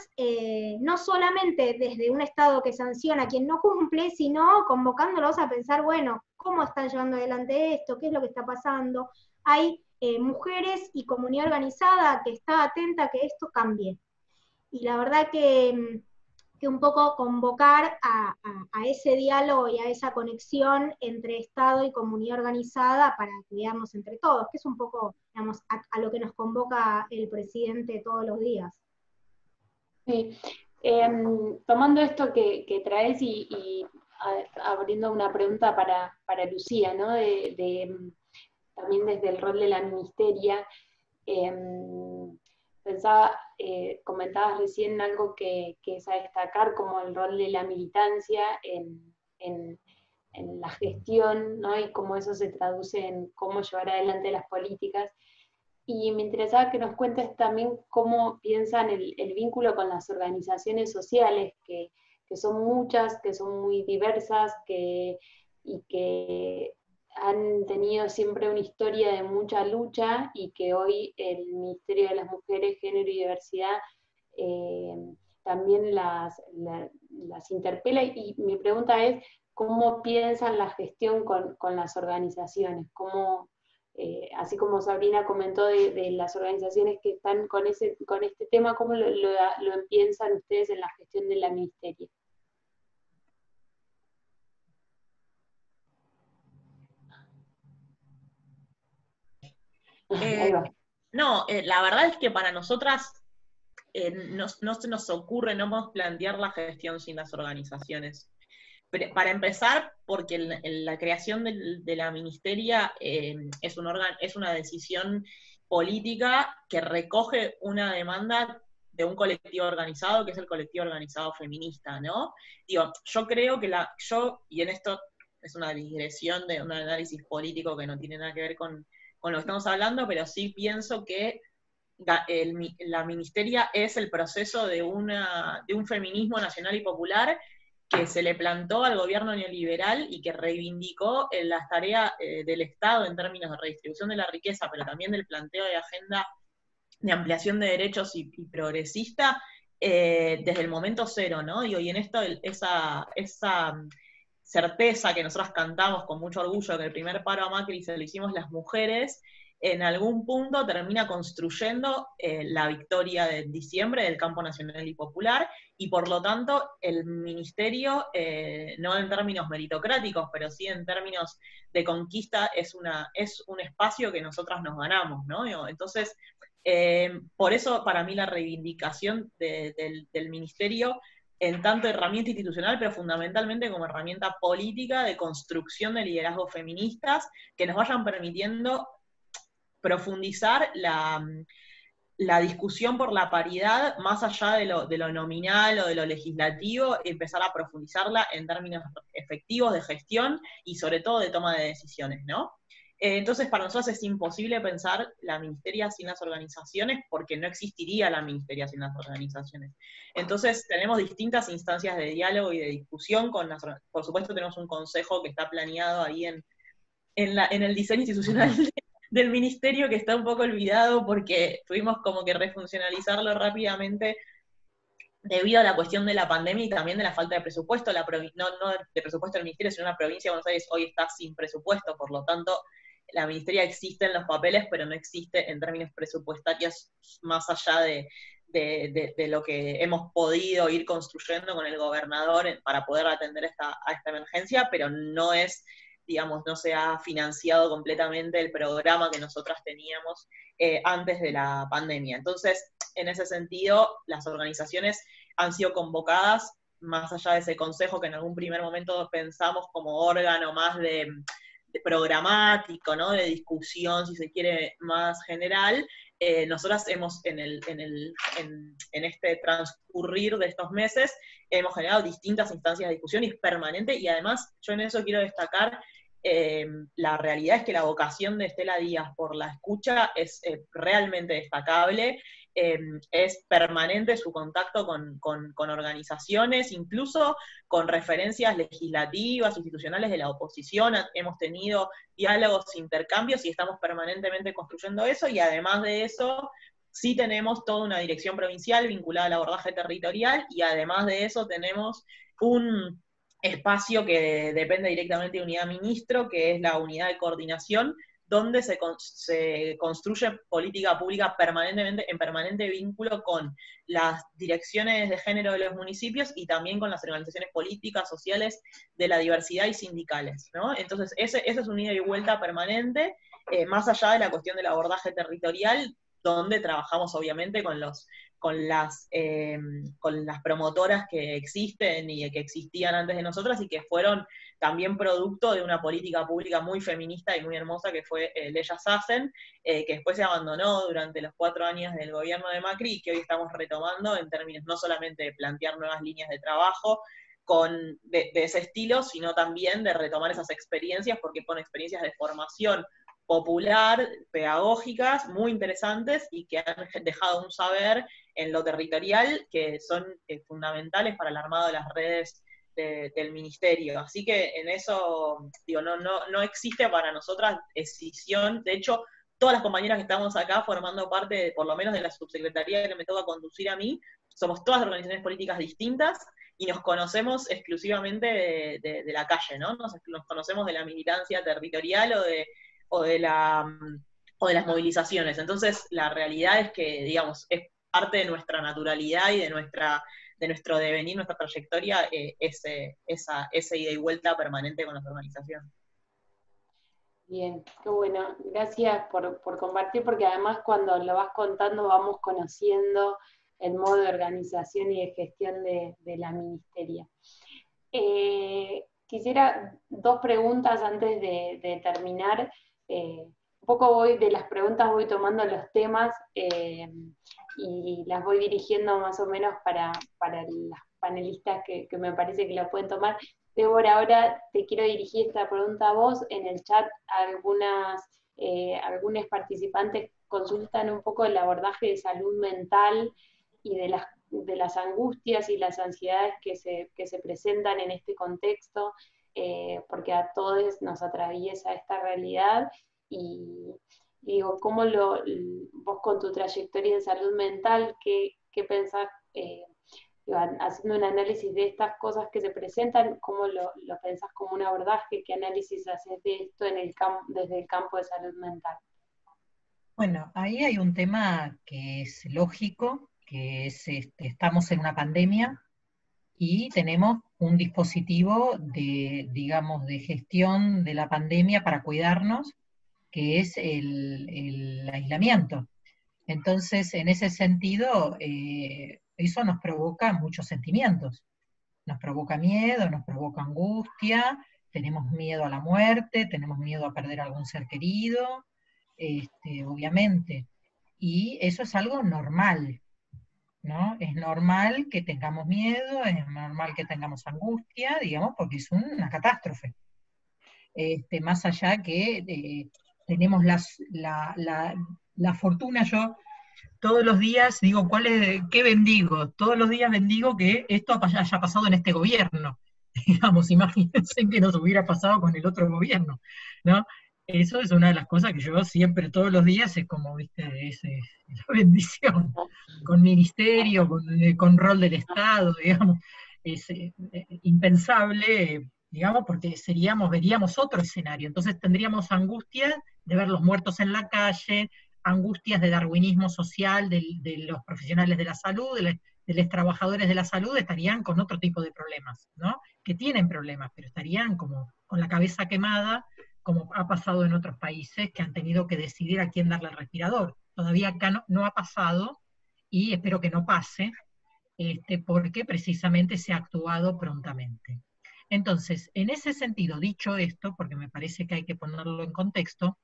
no solamente desde un Estado que sanciona a quien no cumple, sino convocándolos a pensar, bueno, ¿cómo están llevando adelante esto? ¿Qué es lo que está pasando? Hay mujeres y comunidad organizada que está atenta a que esto cambie. Y la verdad que un poco convocar a ese diálogo y a esa conexión entre Estado y comunidad organizada para que veamos entre todos, que es un poco, digamos, a lo que nos convoca el presidente todos los días. Sí. Tomando esto que traes y abriendo una pregunta para Lucía, ¿no? También desde el rol de la ministeria, pensaba, comentabas recién algo que es a destacar, como el rol de la militancia en la gestión, ¿no? Y cómo eso se traduce en cómo llevar adelante las políticas. Y me interesaba que nos cuentes también cómo piensan el vínculo con las organizaciones sociales, que son muchas, que son muy diversas, y que han tenido siempre una historia de mucha lucha, y que hoy el Ministerio de las Mujeres, Género y Diversidad también las interpela. Y mi pregunta es, ¿cómo piensan la gestión con las organizaciones? ¿Cómo, así como Sabrina comentó de las organizaciones que están con este tema, ¿cómo lo piensan ustedes en la gestión de la ministeria? No, la verdad es que para nosotras no se nos ocurre, no podemos plantear la gestión sin las organizaciones. Para empezar, porque la creación de la ministeria es una decisión política que recoge una demanda de un colectivo organizado, que es el colectivo organizado feminista, ¿no? Digo, yo creo que y en esto es una digresión de un análisis político que no tiene nada que ver con lo que estamos hablando, pero sí pienso que la ministeria es el proceso de un feminismo nacional y popular que se le plantó al gobierno neoliberal y que reivindicó las tareas del Estado en términos de redistribución de la riqueza, pero también del planteo de agenda de ampliación de derechos y progresista desde el momento cero, ¿no? Y en esto esa certeza que nosotros cantamos con mucho orgullo, que el primer paro a Macri se lo hicimos las mujeres, en algún punto termina construyendo la victoria de diciembre del campo nacional y popular, y por lo tanto el ministerio, no en términos meritocráticos, pero sí en términos de conquista, es un espacio que nosotras nos ganamos, ¿no? Entonces, por eso para mí la reivindicación del ministerio en tanto herramienta institucional, pero fundamentalmente como herramienta política de construcción de liderazgos feministas que nos vayan permitiendo profundizar la discusión por la paridad más allá de lo nominal o de lo legislativo, empezar a profundizarla en términos efectivos de gestión y sobre todo de toma de decisiones, ¿no? Entonces, para nosotros es imposible pensar la ministeria sin las organizaciones, porque no existiría la ministeria sin las organizaciones. Entonces, tenemos distintas instancias de diálogo y de discusión por supuesto tenemos un consejo que está planeado ahí en el diseño institucional del ministerio, que está un poco olvidado porque tuvimos como que refuncionalizarlo rápidamente debido a la cuestión de la pandemia y también de la falta de presupuesto. No de presupuesto del ministerio, sino la provincia de Buenos Aires hoy está sin presupuesto, por lo tanto, la ministeria existe en los papeles, pero no existe en términos presupuestarios más allá de lo que hemos podido ir construyendo con el gobernador para poder atender a esta emergencia, pero no es, digamos, no se ha financiado completamente el programa que nosotras teníamos antes de la pandemia. Entonces, en ese sentido, las organizaciones han sido convocadas, más allá de ese consejo que en algún primer momento pensamos como órgano más de programático, ¿no? De discusión, si se quiere, más general. Nosotras hemos, en este transcurrir de estos meses, hemos generado distintas instancias de discusión y es permanente, y además yo en eso quiero destacar, la realidad es que la vocación de Estela Díaz por la escucha es realmente destacable. Es permanente su contacto con organizaciones, incluso con referencias legislativas, institucionales de la oposición. Hemos tenido diálogos, intercambios, y estamos permanentemente construyendo eso, y además de eso, sí tenemos toda una dirección provincial vinculada al abordaje territorial, y además de eso tenemos un espacio que depende directamente de Unidad Ministro, que es la unidad de coordinación, donde se construye política pública permanentemente, en permanente vínculo con las direcciones de género de los municipios y también con las organizaciones políticas, sociales, de la diversidad y sindicales, ¿no? Entonces, ese es un ida y vuelta permanente, más allá de la cuestión del abordaje territorial, donde trabajamos obviamente con las promotoras que existen y que existían antes de nosotras y que fueron también producto de una política pública muy feminista y muy hermosa que fue Leyes Hacen, que después se abandonó durante los 4 años del gobierno de Macri y que hoy estamos retomando en términos no solamente de plantear nuevas líneas de trabajo de ese estilo, sino también de retomar esas experiencias, porque son experiencias de formación popular, pedagógicas, muy interesantes y que han dejado un saber en lo territorial que son fundamentales para el armado de las redes del ministerio. Así que en eso, digo, no existe para nosotras escisión. De hecho, todas las compañeras que estamos acá formando parte, por lo menos de la subsecretaría que me toca conducir a mí, somos todas organizaciones políticas distintas y nos conocemos exclusivamente de la calle, ¿no? Nos conocemos de la militancia territorial o de las movilizaciones. Entonces, la realidad es que, digamos, es parte de nuestra naturalidad y de nuestro devenir, nuestra trayectoria, ese ida y vuelta permanente con las organizaciones. Bien, qué bueno. Gracias por compartir, porque además cuando lo vas contando vamos conociendo el modo de organización y de gestión de la ministeria. Quisiera 2 preguntas antes de terminar. Un poco de las preguntas voy tomando los temas y las voy dirigiendo más o menos para las panelistas que me parece que la pueden tomar. Débora, ahora te quiero dirigir esta pregunta a vos. En el chat algunos participantes consultan un poco el abordaje de salud mental y de las angustias y las ansiedades que se presentan en este contexto, porque a todos nos atraviesa esta realidad, y digo, ¿cómo vos con tu trayectoria en salud mental, qué pensás, haciendo un análisis de estas cosas que se presentan, cómo lo pensás como un abordaje, qué análisis haces de esto desde el campo de salud mental? Bueno, ahí hay un tema que es lógico, que es, estamos en una pandemia y tenemos un dispositivo digamos, de gestión de la pandemia para cuidarnos, que es el aislamiento. Entonces, en ese sentido, eso nos provoca muchos sentimientos. Nos provoca miedo, nos provoca angustia, tenemos miedo a la muerte, tenemos miedo a perder a algún ser querido, obviamente. Y eso es algo normal, ¿no? Es normal que tengamos miedo, es normal que tengamos angustia, digamos, porque es una catástrofe. Más allá que tenemos la fortuna, yo todos los días digo, ¿qué bendigo? Todos los días bendigo que esto haya pasado en este gobierno. Digamos, imagínense que nos hubiera pasado con el otro gobierno, ¿no? Eso es una de las cosas que yo siempre, todos los días, es como, viste, la bendición, con ministerio, con rol del Estado, digamos, es impensable, digamos, porque veríamos otro escenario, entonces tendríamos angustia de ver los muertos en la calle, angustias de darwinismo social de los profesionales de la salud, de los trabajadores de la salud, estarían con otro tipo de problemas, ¿no? Que tienen problemas, pero estarían como con la cabeza quemada, como ha pasado en otros países que han tenido que decidir a quién darle el respirador. Todavía acá no ha pasado, y espero que no pase, porque precisamente se ha actuado prontamente. Entonces, en ese sentido, dicho esto, porque me parece que hay que ponerlo en contexto,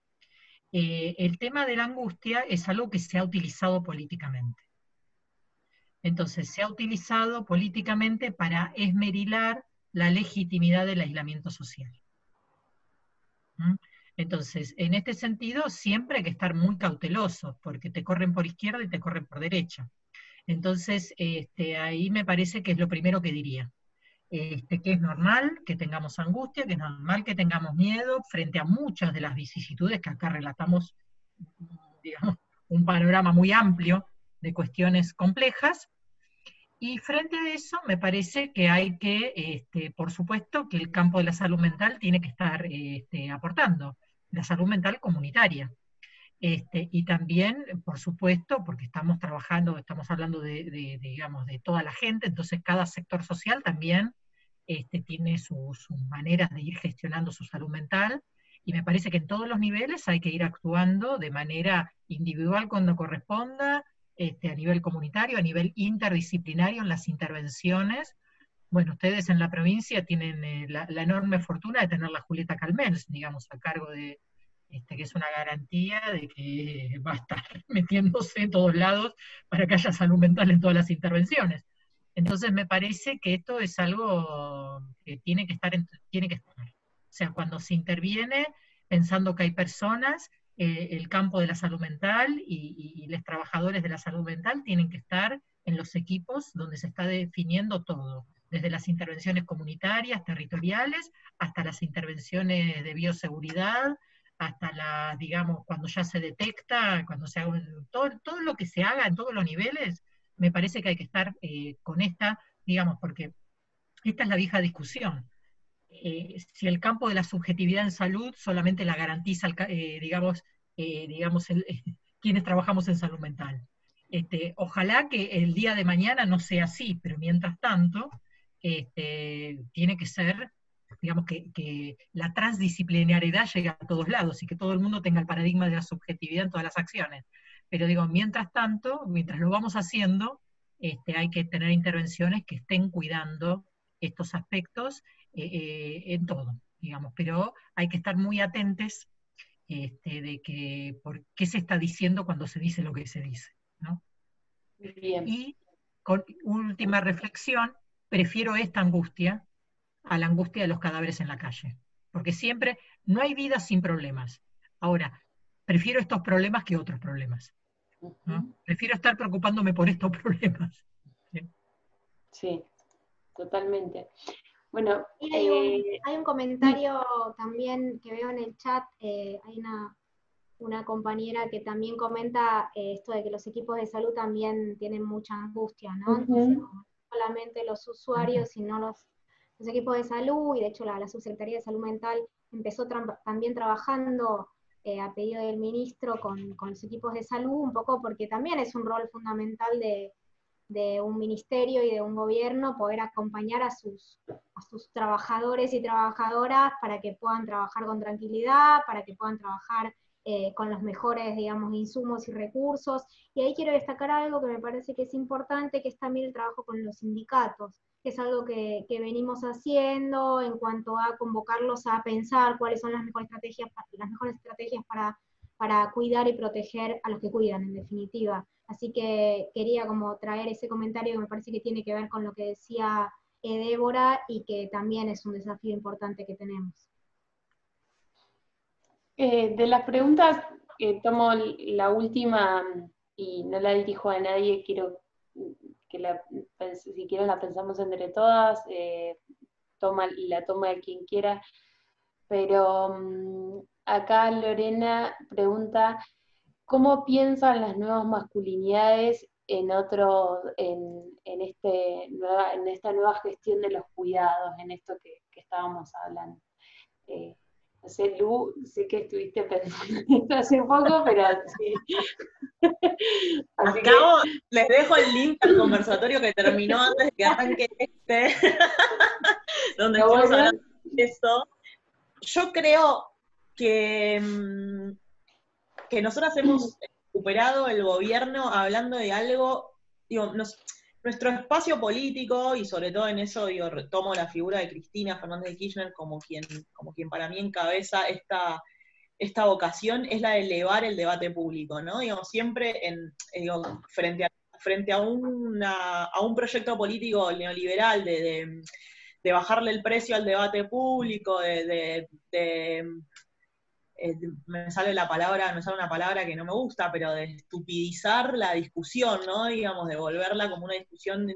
el tema de la angustia es algo que se ha utilizado políticamente. Entonces, se ha utilizado políticamente para esmerilar la legitimidad del aislamiento social. ¿Mm? Entonces, en este sentido, siempre hay que estar muy cautelosos, porque te corren por izquierda y te corren por derecha. Entonces, ahí me parece que es lo primero que diría. Que es normal que tengamos angustia, que es normal que tengamos miedo frente a muchas de las vicisitudes que acá relatamos, digamos, un panorama muy amplio de cuestiones complejas, y frente a eso me parece que hay que, por supuesto, que el campo de la salud mental tiene que estar aportando, la salud mental comunitaria. Y también, por supuesto, porque estamos trabajando, estamos hablando digamos, de toda la gente, entonces cada sector social también tiene sus maneras de ir gestionando su salud mental, y me parece que en todos los niveles hay que ir actuando de manera individual cuando corresponda, a nivel comunitario, a nivel interdisciplinario en las intervenciones. Bueno, ustedes en la provincia tienen la enorme fortuna de tener la Julieta Calmens, digamos, a cargo de, que es una garantía de que va a estar metiéndose en todos lados para que haya salud mental en todas las intervenciones. Entonces me parece que esto es algo que tiene que estar. O sea, cuando se interviene pensando que hay personas, el campo de la salud mental y los trabajadores de la salud mental tienen que estar en los equipos donde se está definiendo todo, desde las intervenciones comunitarias, territoriales, hasta las intervenciones de bioseguridad, hasta digamos, cuando ya se detecta, cuando se haga todo lo que se haga en todos los niveles. Me parece que hay que estar con esta, digamos, porque esta es la vieja discusión. Si el campo de la subjetividad en salud solamente la garantiza, digamos, quienes trabajamos en salud mental. Ojalá que el día de mañana no sea así, pero mientras tanto, tiene que ser, digamos, que la transdisciplinariedad llegue a todos lados y que todo el mundo tenga el paradigma de la subjetividad en todas las acciones. Pero digo, mientras tanto, mientras lo vamos haciendo, hay que tener intervenciones que estén cuidando estos aspectos en todo, digamos, pero hay que estar muy atentos de por qué se está diciendo cuando se dice lo que se dice, ¿no? Bien. Y con última reflexión, prefiero esta angustia a la angustia de los cadáveres en la calle, porque siempre no hay vida sin problemas. Ahora, prefiero estos problemas que otros problemas, ¿no? Prefiero estar preocupándome por estos problemas. ¿Sí? Sí, totalmente. Bueno, hay un comentario también que veo en el chat, hay una compañera que también comenta esto de que los equipos de salud también tienen mucha angustia, ¿no? Entonces, no solamente los usuarios, sino los equipos de salud, y de hecho la Subsecretaría de Salud Mental empezó también trabajando a pedido del ministro con los equipos de salud, un poco porque también es un rol fundamental de un ministerio y de un gobierno poder acompañar a sus trabajadores y trabajadoras para que puedan trabajar con tranquilidad, para que puedan trabajar con los mejores, digamos, insumos y recursos. Y ahí quiero destacar algo que me parece que es importante, que es también el trabajo con los sindicatos, que es algo que venimos haciendo en cuanto a convocarlos a pensar cuáles son las mejores estrategias para cuidar y proteger a los que cuidan, en definitiva. Así que quería como traer ese comentario que me parece que tiene que ver con lo que decía Débora, y que también es un desafío importante que tenemos. De las preguntas, tomo la última y no la dirijo a nadie, quiero que si quieren la pensamos entre todas, la toma de quien quiera, pero acá Lorena pregunta, ¿cómo piensan las nuevas masculinidades en esta nueva gestión de los cuidados, en esto que estábamos hablando? No sé, Lu, sé que estuviste pensando en esto hace poco, pero sí. Así que, Les dejo el link al conversatorio que terminó antes de que arranque donde pero estuvimos bueno, hablando de esto. Yo creo que, que nosotras hemos recuperado el gobierno hablando de algo, digo, nuestro espacio político, y sobre todo en eso, digo, retomo la figura de Cristina Fernández de Kirchner como quien para mí encabeza esta vocación, es la de elevar el debate público, ¿no? Digo, siempre frente a un proyecto político neoliberal de bajarle el precio al debate público, me sale una palabra que no me gusta, pero de estupidizar la discusión, ¿no? Digamos, de volverla como una discusión